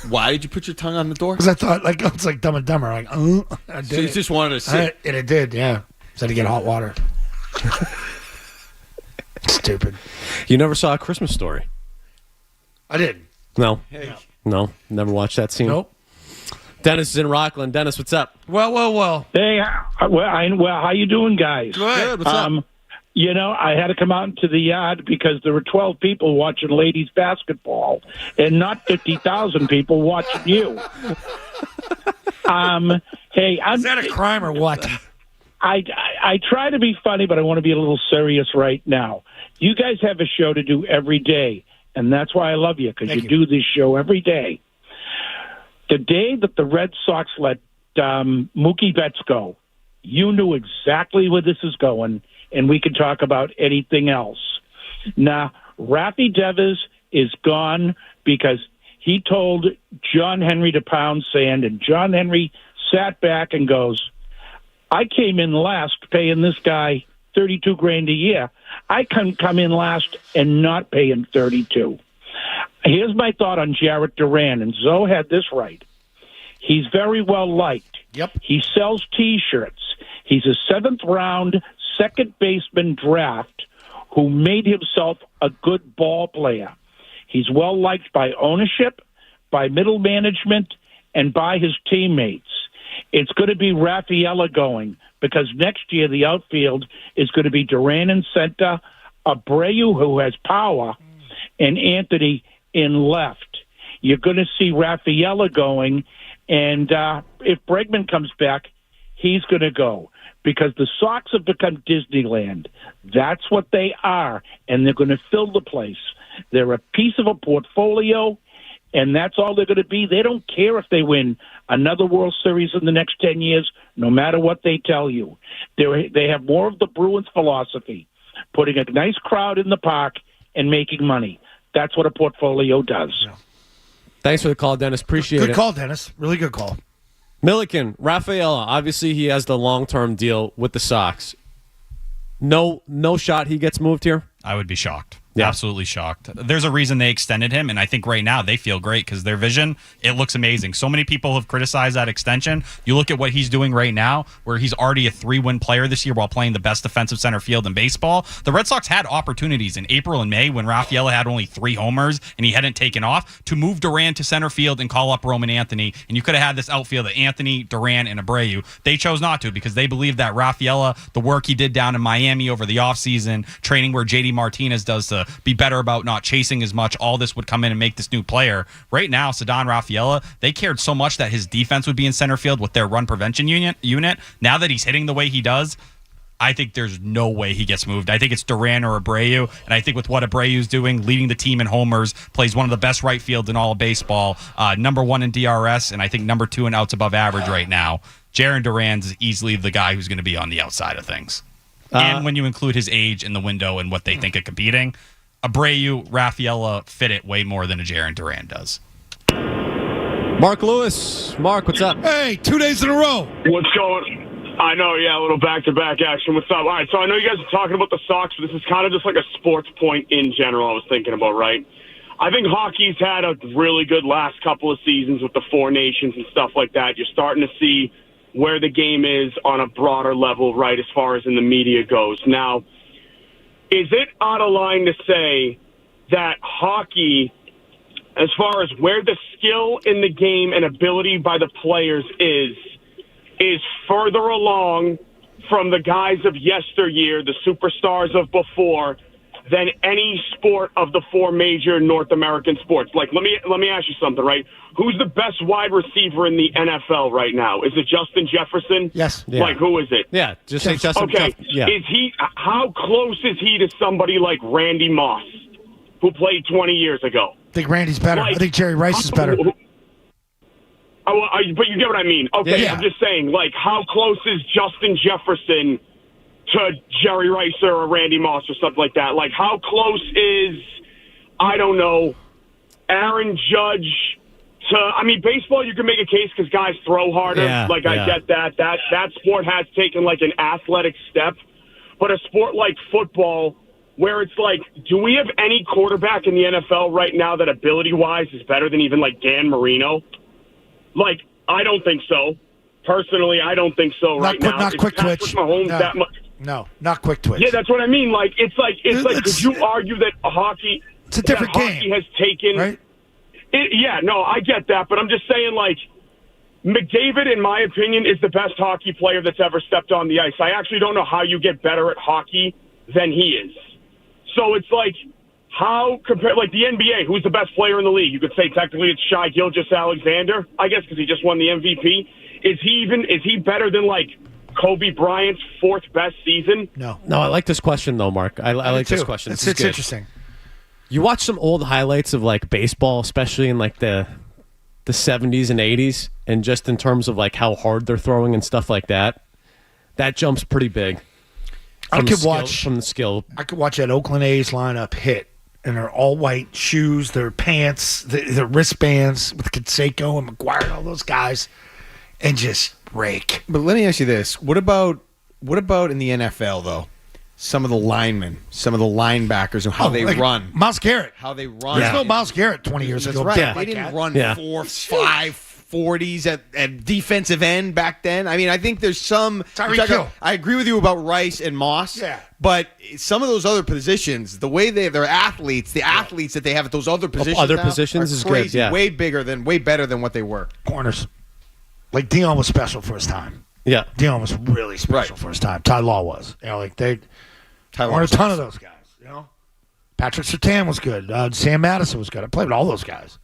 Why did you put your tongue on the door? Because I thought, it's like Dumb and Dumber. I did So you just wanted to sit. And it did, yeah. So to get hot water. Stupid. You never saw A Christmas Story? I didn't. No. Hey. No. Never watched that scene? Nope. Dennis is in Rockland. Dennis, what's up? Well. Hey, how you doing, guys? Good. What's up? I had to come out into the yard because there were 12 people watching ladies basketball and not 50,000 people watching you. Hey, is that a crime or what? I try to be funny, but I want to be a little serious right now. You guys have a show to do every day, and that's why I love you, because you do this show every day. The day that the Red Sox let Mookie Betts go, you knew exactly where this is going, and we could talk about anything else. Now, Raffy Devers is gone because he told John Henry to pound sand, and John Henry sat back and goes, I came in last paying this guy $32,000 a year. I can come in last and not pay him $32,000. Here's my thought on Jarrett Duran, and Zoe had this right. He's very well liked. Yep. He sells T-shirts. He's a seventh-round second baseman draft who made himself a good ball player. He's well liked by ownership, by middle management, and by his teammates. It's going to be Raffaella going because next year the outfield is going to be Duran in center, Abreu, who has power, and Anthony in left. You're going to see Raffaella going, and if Bregman comes back, he's going to go because the Sox have become Disneyland. That's what they are, and they're going to fill the place. They're a piece of a portfolio, and that's all they're going to be. They don't care if they win another World Series in the next 10 years, no matter what they tell you. They have more of the Bruins philosophy, putting a nice crowd in the park and making money. That's what a portfolio does. Yeah. Thanks for the call, Dennis. Appreciate it. Good call, Dennis. Really good call. Milliken, Raffaella, obviously he has the long-term deal with the Sox. No shot he gets moved here? I would be shocked. Yeah. Absolutely shocked. There's a reason they extended him, and I think right now they feel great because their vision, it looks amazing. So many people have criticized that extension. You look at what he's doing right now, where he's already a 3-win player this year while playing the best defensive center field in baseball. The Red Sox had opportunities in April and May when Raffaella had only 3 homers and he hadn't taken off to move Duran to center field and call up Roman Anthony, and you could have had this outfield of Anthony, Duran, and Abreu. They chose not to because they believe that Raffaella, the work he did down in Miami over the offseason, training where JD Martinez does to be better about not chasing as much, all this would come in and make this new player. Right now, Ceddanne Raffaella, they cared so much that his defense would be in center field with their run prevention unit. Now that he's hitting the way he does, I think there's no way he gets moved. I think it's Duran or Abreu, and I think with what Abreu's doing, leading the team in homers, plays one of the best right fields in all of baseball, number 1 in DRS, and I think number 2 in outs above average right now. Jaron Duran's easily the guy who's going to be on the outside of things. And when you include his age in the window and what they think of competing, Abreu, Rafaela fit it way more than a Jaron Duran does. Mark Lewis. Mark, what's up? Hey, 2 days in a row. What's going? I know, yeah, a little back-to-back action. What's up? All right, so I know you guys are talking about the Sox, but this is kind of just like a sports point in general I was thinking about, right? I think hockey's had a really good last couple of seasons with the Four Nations and stuff like that. You're starting to see where the game is on a broader level, right, as far as in the media goes. Now, is it out of line to say that hockey, as far as where the skill in the game and ability by the players is further along from the guys of yesteryear, the superstars of before, than any sport of the four major North American sports? Like, let me ask you something, right? Who's the best wide receiver in the NFL right now? Is it Justin Jefferson? Yes. Yeah. Like, who is it? Yeah, just say Justin. Okay. Yeah. Is he? How close is he to somebody like Randy Moss, who played 20 years ago? I think Randy's better. Like, I think Jerry Rice is better. But you get what I mean. Okay, Yeah. I'm just saying, like, how close is Justin Jefferson to Jerry Rice or Randy Moss or something like that? Like, how close is, I don't know, Aaron Judge to, I mean, baseball, you can make a case because guys throw harder. Yeah, I get that. That sport has taken, like, an athletic step. But a sport like football, where it's like, do we have any quarterback in the NFL right now that ability-wise is better than even, like, Dan Marino? Like, I don't think so. Personally, I don't think so right now. Not quick twitch. Mahomes No. that much. No, not quick twitch. Yeah, that's what I mean. Like, it's like, could you argue that hockey? It's a different that hockey game, has taken. right? Yeah, no, I get that, but I'm just saying, like, McDavid, in my opinion, is the best hockey player that's ever stepped on the ice. I actually don't know how you get better at hockey than he is. So it's like, how compared, like the NBA, who's the best player in the league? You could say technically it's Shai Gilgeous-Alexander, I guess, because he just won the MVP. Is he better than like Kobe Bryant's fourth best season? No. No, I like this question though, Mark. I like this question. It's This is good. interesting. You watch some old highlights of like baseball, especially in like the 70s and 80s, and just in terms of like how hard they're throwing and stuff like that, that jumps pretty big. I could watch from the skill. I could watch that Oakland A's lineup hit, and their all white shoes, their pants, their wristbands with Canseco and McGuire and all those guys, and just rake. But let me ask you this: What about in the NFL though? Some of the linemen, some of the linebackers, and how they like run. Myles Garrett. How they run. There's no Myles Garrett 20 years That's ago. right. Yeah. They Like didn't that. run Yeah. 4, 5 40s at defensive end back then. I mean, I think there's some. Tyreek Hill. I agree with you about Rice and Moss. Yeah. But some of those other positions, the way they're athletes, the athletes that they have at those other positions, Other now positions are is good, crazy, yeah. way better than what they were. Corners. Like Dion was special for his time. Yeah. Dion was really special for his time. Ty Law was. You know, like they weren't a ton of those guys. You know, Patrick Surtain was good. Sam Madison was good. I played with all those guys.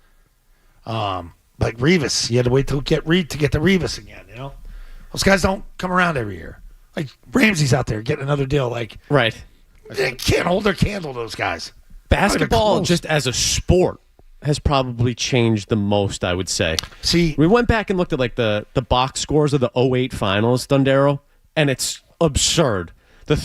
Like Revis, you had to wait till get to get to Revis again. You know, those guys don't come around every year. Like Ramsey's out there getting another deal. Like Right. they can't hold their candle. Those guys. Basketball, close. just as a sport, has probably changed the most, I would say. See, we went back and looked at like the box scores of the 08 finals, Dundero, and it's absurd. The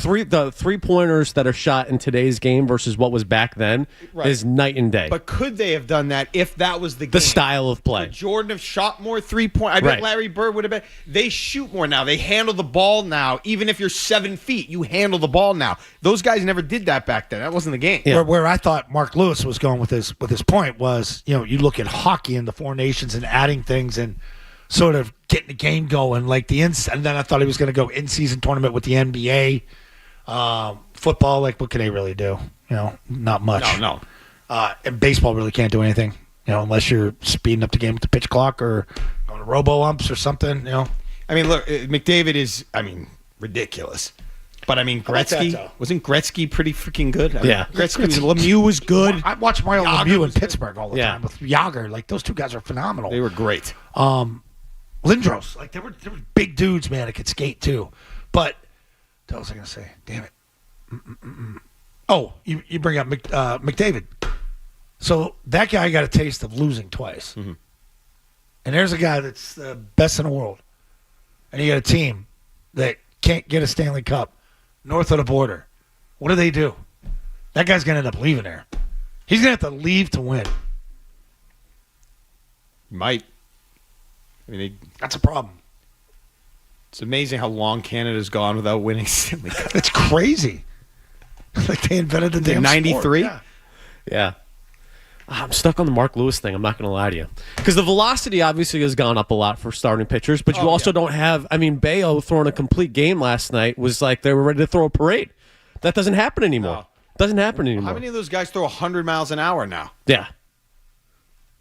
three pointers that are shot in today's game versus what was back then is night and day. But could they have done that if that was the game? The style of play. Would Jordan have shot more 3-point? I bet Right. Larry Bird would have been. They shoot more now. They handle the ball now. Even if you're 7 feet, you handle the ball now. Those guys never did that back then. That wasn't the game. Where I thought Mark Lewis was going with his point was, you know, you look at hockey and the Four Nations and adding things and sort of getting the game going, like and then I thought he was going to go in-season tournament with the NBA. Football, like, what can they really do? You know, not much. No. And baseball really can't do anything, you know, unless you're speeding up the game with the pitch clock or going to robo-umps or something, you know. I mean, look, McDavid is, ridiculous. But, Gretzky, wasn't Gretzky pretty freaking good? Gretzky, Lemieux was good. I watched Mario Yager Lemieux in was good. Pittsburgh all the time with Yager. Like, those two guys are phenomenal. They were great. Lindros, like, they were big dudes, man, that could skate, too. But what was I going to say? Damn it. Oh, you bring up McDavid. So that guy got a taste of losing twice. Mm-hmm. And there's a guy that's the best in the world. and you got a team that can't get a Stanley Cup north of the border, what do? That guy's going to end up leaving there. He's going to have to leave to win. Might. I mean, that's a problem. It's amazing how long Canada's gone without winning Stanley Cup. It's crazy. Like they invented the damn 93? sport. Yeah. I'm stuck on the Mark Lewis thing. I'm not going to lie to you. Because the velocity obviously has gone up a lot for starting pitchers, but you also don't have. I mean, Bayo throwing a complete game last night was like they were ready to throw a parade. That doesn't happen anymore. No. Doesn't happen anymore. How many of those guys throw 100 miles an hour now? Yeah.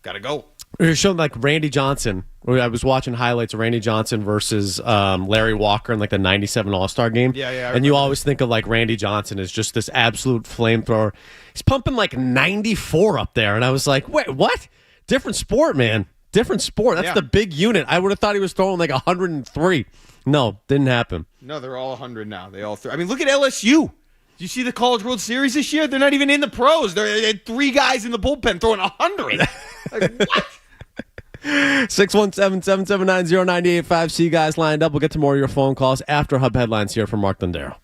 Gotta go. They're showing like Randy Johnson. I was watching highlights of Randy Johnson versus Larry Walker in like the 97 All-Star game. Yeah, and you always think of like Randy Johnson as just this absolute flamethrower. He's pumping like 94 up there. And I was like, wait, what? Different sport, man. Different sport. That's the big unit. I would have thought he was throwing like 103. No, didn't happen. No, they're all 100 now. They all throw. I mean, look at LSU. Do you see the College World Series this year? They're not even in the pros. They had 3 guys in the bullpen throwing 100. Like, what? 617-779-0985. See you guys lined up. We'll get to more of your phone calls after Hub Headlines here from Mark Lindero.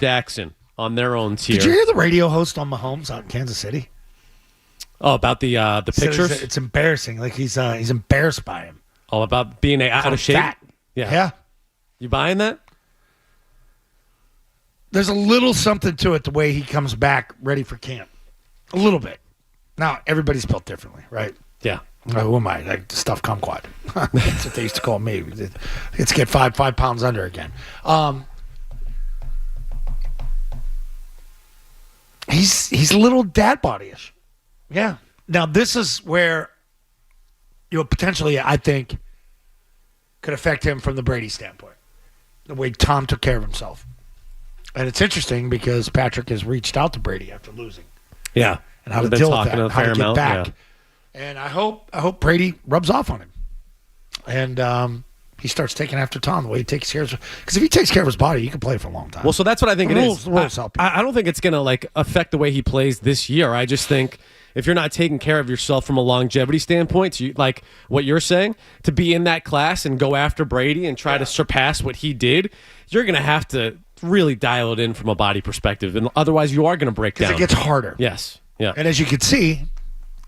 Jackson on their own tier. Did you hear the radio host on Mahomes out in Kansas City? Oh, about the pictures? It's embarrassing. Like he's embarrassed by him. All about being out of shape? Fat. Yeah. You buying that? There's a little something to it, the way he comes back ready for camp. A little bit. Now, everybody's built differently, right? Yeah. Who am I? Like stuffed kumquat. That's what they used to call me. Let's get 5 pounds under again. He's a little dad bodyish. Yeah. Now this is where potentially I think could affect him from the Brady standpoint. The way Tom took care of himself. And it's interesting because Patrick has reached out to Brady after losing. Yeah. And how to deal with that, how to get back. Yeah. And I hope Brady rubs off on him. And he starts taking after Tom the way he takes care of his. Because if he takes care of his body, he can play for a long time. Well, so that's what I think it is. The rules help you. I don't think it's going to affect the way he plays this year. I just think if you're not taking care of yourself from a longevity standpoint, like what you're saying, to be in that class and go after Brady and try to surpass what he did, you're going to have to really dial it in from a body perspective. And otherwise, you are going to break down. Because it gets harder. Yes. Yeah. And as you can see,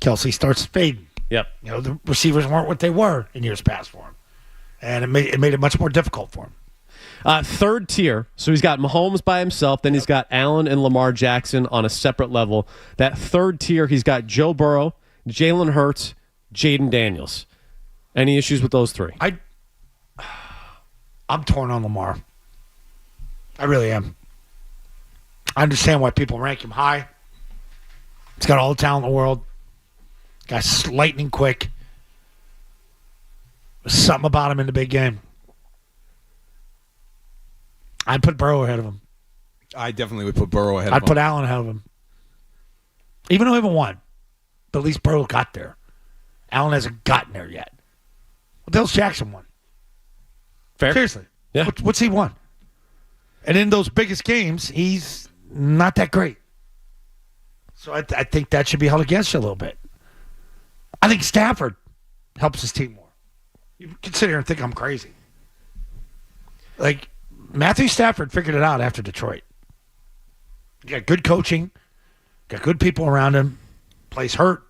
Kelsey starts fading. Yep. The receivers weren't what they were in years past for him. And it made it much more difficult for him. Third tier. So he's got Mahomes by himself. Then he's got Allen and Lamar Jackson on a separate level. That third tier, he's got Joe Burrow, Jalen Hurts, Jaden Daniels. Any issues with those three? I'm torn on Lamar. I really am. I understand why people rank him high. He's got all the talent in the world. Guy's lightning quick. There's something about him in the big game. I'd put Burrow ahead of him. I definitely would put Burrow ahead of him. I'd put Allen ahead of him. Even though he haven't won. But at least Burrow got there. Allen hasn't gotten there yet. Well, Dale's Jackson won. Fair. Seriously. Yeah. What's he won? And in those biggest games, he's not that great. So I think that should be held against you a little bit. I think Stafford helps his team more. You can sit here and think I'm crazy. Like, Matthew Stafford figured it out after Detroit. He got good coaching, got good people around him, plays hurt,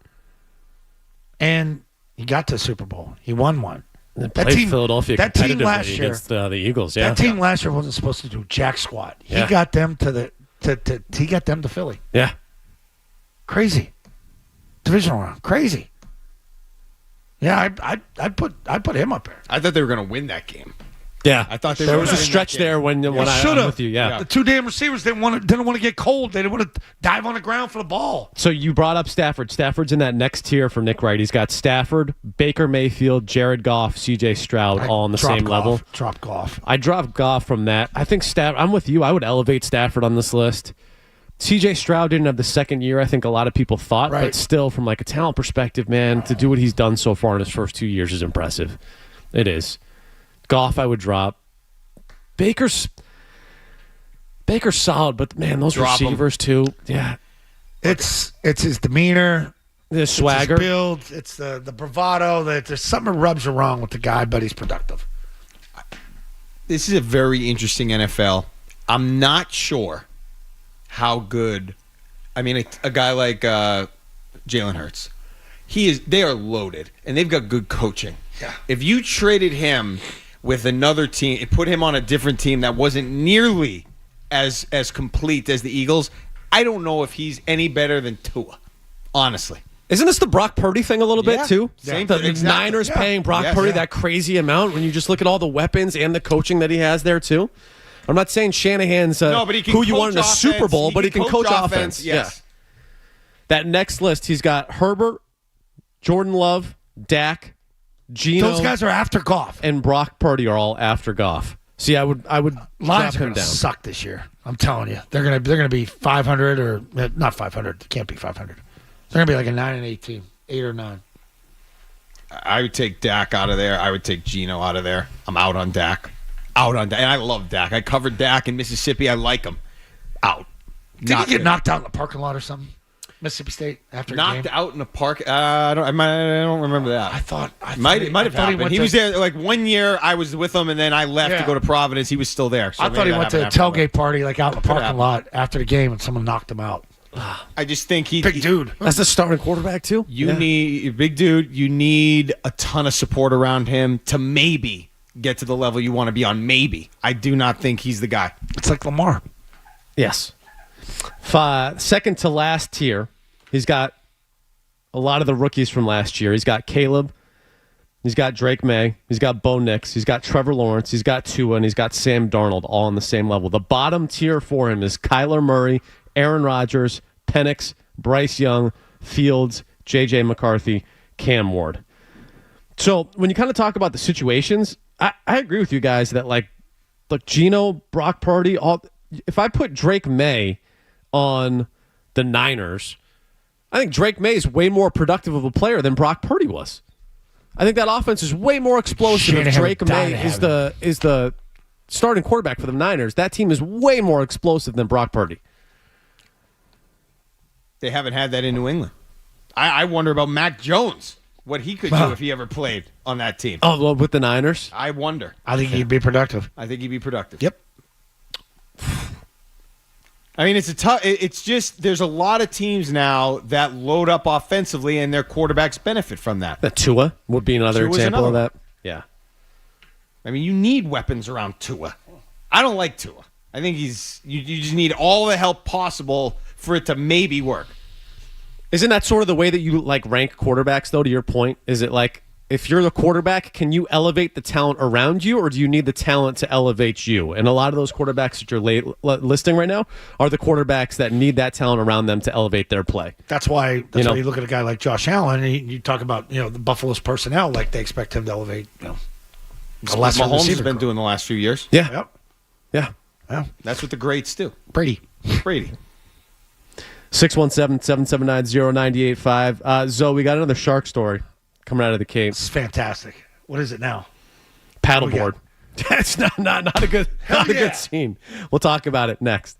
and he got to the Super Bowl. He won one. That team, Philadelphia that team last competitively year against the Eagles. Yeah, that team last year wasn't supposed to do jack squat. He Yeah. got them he got them to Philly. Yeah, crazy. Divisional round, crazy. Yeah, I'd put him up there. I thought they were going to win that game. Yeah, I thought there was a stretch there when I'm with you. Yeah. The two damn receivers didn't want to get cold. They didn't want to dive on the ground for the ball. So you brought up Stafford. Stafford's in that next tier for Nick Wright. He's got Stafford, Baker Mayfield, Jared Goff, C.J. Stroud all on the same level. Drop Goff. I dropped Goff from that. I think I'm with you. I would elevate Stafford on this list. C.J. Stroud didn't have the second year I think a lot of people thought, but still, from a talent perspective, man, to do what he's done so far in his first 2 years is impressive. It is. Goff, I would drop. Baker's solid, but man, those receivers too. Yeah, it's his demeanor, the swagger, it's his build, it's the bravado. That there's something that rubs you wrong with the guy, but he's productive. This is a very interesting NFL. I'm not sure how good. I mean, a guy like Jalen Hurts, they are loaded, and they've got good coaching. Yeah. If you traded him with another team, put him on a different team that wasn't nearly as complete as the Eagles, I don't know if he's any better than Tua, honestly. Isn't this the Brock Purdy thing a little bit too? Same the thing, exactly. Niners paying Brock Purdy that crazy amount when you just look at all the weapons and the coaching that he has there too. I'm not saying Shanahan's but he can who you coach want in the offense. Super Bowl, but he can coach offense. Offense. Yes. Yeah. That next list, he's got Herbert, Jordan Love, Dak, Geno. Those guys are after Goff, and Brock Purdy are all after Goff. See, I would Lions drop are him gonna down. suck this year. I'm telling you, they're gonna be 500 or not 500. They can't be 500. They're gonna be like a 9-8 team, 8 or 9. I would take Dak out of there. I would take Geno out of there. I'm out on Dak. And I love Dak. I covered Dak in Mississippi. I like him. Out. Did he get knocked out in the parking lot or something? Mississippi State after a knocked game? out in a park. I don't remember that. I thought might have happened. He was there like 1 year. I was with him, and then I left to go to Providence. He was still there. So I thought he went to a tailgate party like out in the parking happened. lot after the game, and someone knocked him out. I just think big dude. That's the starting quarterback too. You need big dude. You need a ton of support around him to maybe get to the level you want to be on. Maybe. I do not think he's the guy. It's like Lamar. Yes. Second to last tier, he's got a lot of the rookies from last year. He's got Caleb. He's got Drake May. He's got Bo Nix. He's got Trevor Lawrence. He's got Tua, and he's got Sam Darnold all on the same level. The bottom tier for him is Kyler Murray, Aaron Rodgers, Penix, Bryce Young, Fields, J.J. McCarthy, Cam Ward. So when you kind of talk about the situations, I agree with you guys that like Geno, Brock Purdy, if I put Drake May on the Niners, I think Drake May is way more productive of a player than Brock Purdy was. I think that offense is way more explosive. If Drake May is the starting quarterback for the Niners, that team is way more explosive than Brock Purdy. They haven't had that in New England. I wonder about Mac Jones, what he could do if he ever played on that team. Oh, well, with the Niners? I wonder. I think he'd be productive. Yep. I mean, it's just there's a lot of teams now that load up offensively, and their quarterbacks benefit from that. The Tua would be another Tua's example another of that. Yeah. I mean, you need weapons around Tua. I don't like Tua. I think you just need all the help possible for it to maybe work. Isn't that sort of the way that you like rank quarterbacks, though, to your point? Is it like, if you're the quarterback, can you elevate the talent around you, or do you need the talent to elevate you? And a lot of those quarterbacks that you're listing right now are the quarterbacks that need that talent around them to elevate their play. That's why you look at a guy like Josh Allen, and you talk about the Buffalo's personnel, like they expect him to elevate. Mahomes has been doing the last few years. Yeah. Yeah. That's what the greats do. Brady. 617-779-0985. Zoe, we got another shark story coming out of the Cape. It's fantastic. What is it now? Paddleboard. That's not a good good scene. We'll talk about it next.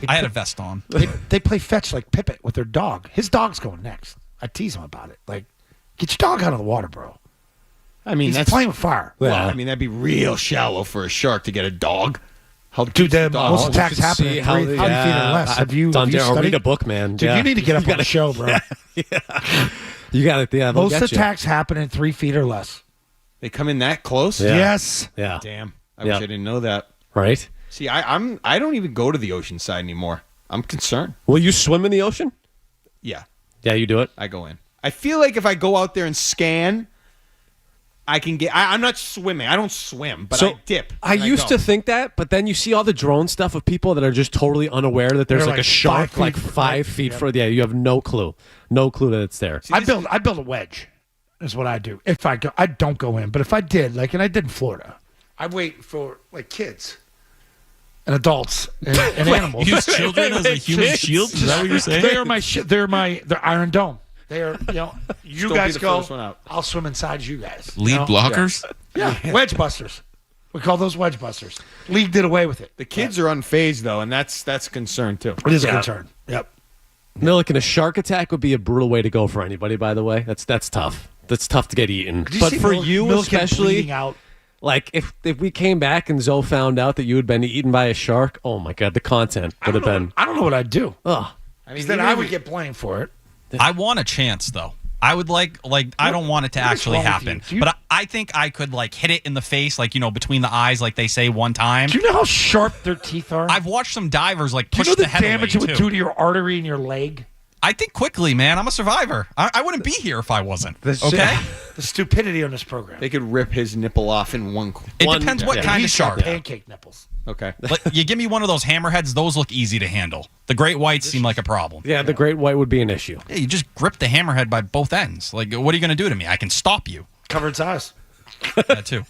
I had a vest on. They play fetch like Pippet with their dog. His dog's going next. I tease him about it. Like, get your dog out of the water, bro. I mean, He's that's playing with fire. Well, I mean, that'd be real shallow for a shark to get a dog. Dude, most attacks happen at 3 feet or less. Have you studied? Read a book, man. Dude, you need to get up on the show, bro. You got it. Yeah, most attacks happen in 3 feet or less. They come in that close? Yeah. Yes. Yeah. Damn. I wish I didn't know that. Right? See, I don't even go to the ocean side anymore. I'm concerned. Will you swim in the ocean? Yeah. Yeah, you do it? I go in. I feel like if I go out there and scan, I can get. I'm not swimming. I don't swim, but I dip. I used to think that, but then you see all the drone stuff of people that are just totally unaware that there's They're like a like shark 5 like feet, 5 feet further. Yeah, you have no clue that it's there. I build a wedge. Is what I do. If I go, I don't go in. But if I did, and I did in Florida, I wait for like kids and adults and animals. Use children as a human shield. Is that what you're saying? They are they're Iron Dome. They are, you Don't guys be the go. first one out. I'll swim inside you guys. Lead blockers? Yeah, wedge busters. We call those wedge busters. League did away with it. The kids are unfazed though, and that's a concern too. It is a concern. Yep. Milliken, a shark attack would be a brutal way to go for anybody. By the way, that's tough. That's tough to get eaten. But for you especially, out? like if we came back and Zoe found out that you had been eaten by a shark, oh my god, the content would have been. I don't know what I'd do. Oh, I mean, then I would get blamed for it. I want a chance though. I would like I don't want it to actually happen, but I think I could like hit it in the face, like between the eyes, like they say one time. Do you know how sharp their teeth are? I've watched some divers like Do you push know the the head damage it away would too. do to your artery in your leg? I think quickly, man. I'm a survivor. I wouldn't be here if I wasn't. Okay. The stupidity on this program. They could rip his nipple off in one. It depends what kind of He's got shark. pancake nipples. Okay. Like, you give me one of those hammerheads; those look easy to handle. The great whites seem like a problem. yeah, the great white would be an issue. Yeah, you just grip the hammerhead by both ends. Like, what are you going to do to me? I can stop you. Cover its eyes. That too.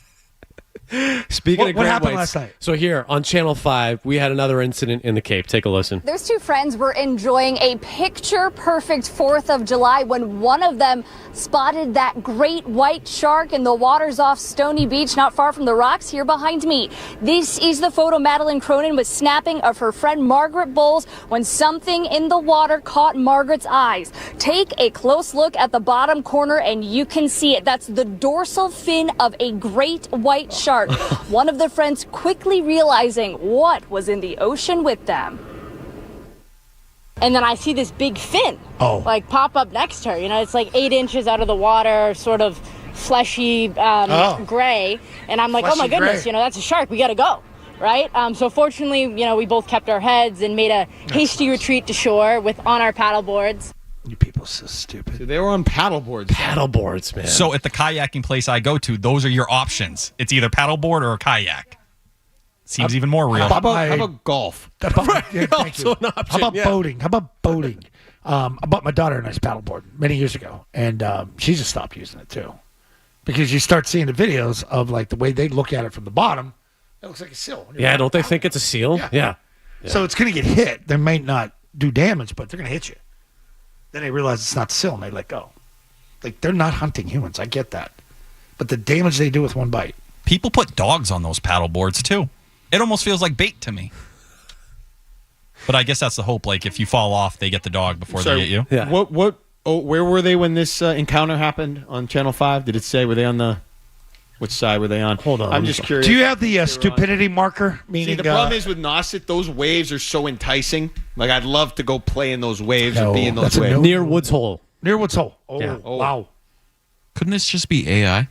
Speaking of What great happened whites, last night? So here on Channel 5, we had another incident in the Cape. Take a listen. Those two friends were enjoying a picture-perfect 4th of July when one of them spotted that great white shark in the waters off Stony Beach, not far from the rocks here behind me. This is the photo Madeline Cronin was snapping of her friend Margaret Bowles when something in the water caught Margaret's eyes. Take a close look at the bottom corner and you can see it. That's the dorsal fin of a great white shark. One of the friends quickly realizing what was in the ocean with them. And then I see this big fin like pop up next to her. It's like 8 inches out of the water, sort of fleshy gray. And I'm like, oh my goodness, gray. that's a shark. We got to go. Right. So fortunately, we both kept our heads and made a hasty retreat to shore on our paddle boards. You people are so stupid. So they were on paddleboards. Paddleboards, man. So at the kayaking place I go to, those are your options. It's either paddleboard or a kayak. Seems even more real. How about golf? Thank you. an option, How about boating? I bought my daughter a nice paddleboard many years ago, and she just stopped using it too, because you start seeing the videos of like the way they look at it from the bottom. It looks like a seal. Yeah, don't they think it's a seal? Yeah. So it's going to get hit. They might not do damage, but they're going to hit you. Then they realize it's not seal, and they let go. Like, they're not hunting humans. I get that. But the damage they do with one bite. People put dogs on those paddle boards, too. It almost feels like bait to me. But I guess that's the hope. Like, if you fall off, they get the dog before they get you. Yeah. Where were they when this encounter happened on Channel 5? Did it say, were they on the... Which side were they on? Hold on. I'm just curious. Do you have the stupidity marker? Meaning, See, the problem is with Nauset, those waves are so enticing. Like, I'd love to go play in those waves or be in those waves. Near Woods Hole. Near Woods Hole. Oh, Yeah. wow. Couldn't this just be AI?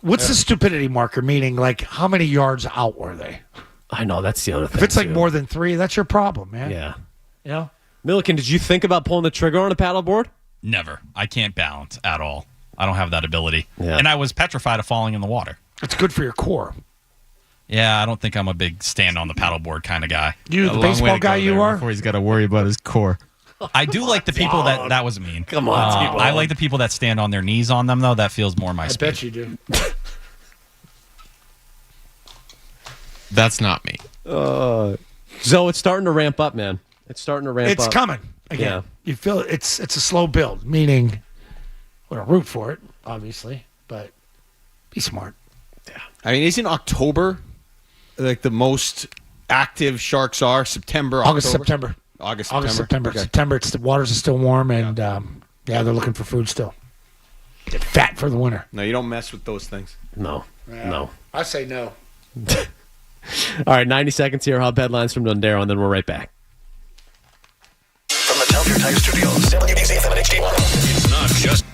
What's the stupidity marker? Meaning, like, how many yards out were they? I know, that's the other thing. If it's like too. more than 3, that's your problem, man. Yeah. Milliken, did you think about pulling the trigger on a paddleboard? Never. I can't balance at all. I don't have that ability. Yeah. And I was petrified of falling in the water. It's good for your core. Yeah, I don't think I'm a big stand on the paddleboard kind of guy. You, the baseball guy you are? Before he's got to worry about his core. I do like the people that was mean. Come on, T-Bone. I like the people that stand on their knees on them, though. That feels more my speed. I bet you do. That's not me. Zoe, it's starting to ramp up, man. It's starting to ramp up. It's coming. Again, Yeah. you feel it's a slow build, meaning we're going to root for it, obviously, but be smart. I mean, isn't October like the most active sharks are? September, August, October? September. August, September. Okay. September. The waters are still warm, and they're looking for food still. Get fat for the winter. No, you don't mess with those things. No. I say no. All right, 90 seconds here. Hub headlines from Dundero, and then we're right back. From the Tell Your Time Studios, WBZ FM HD1. It's not just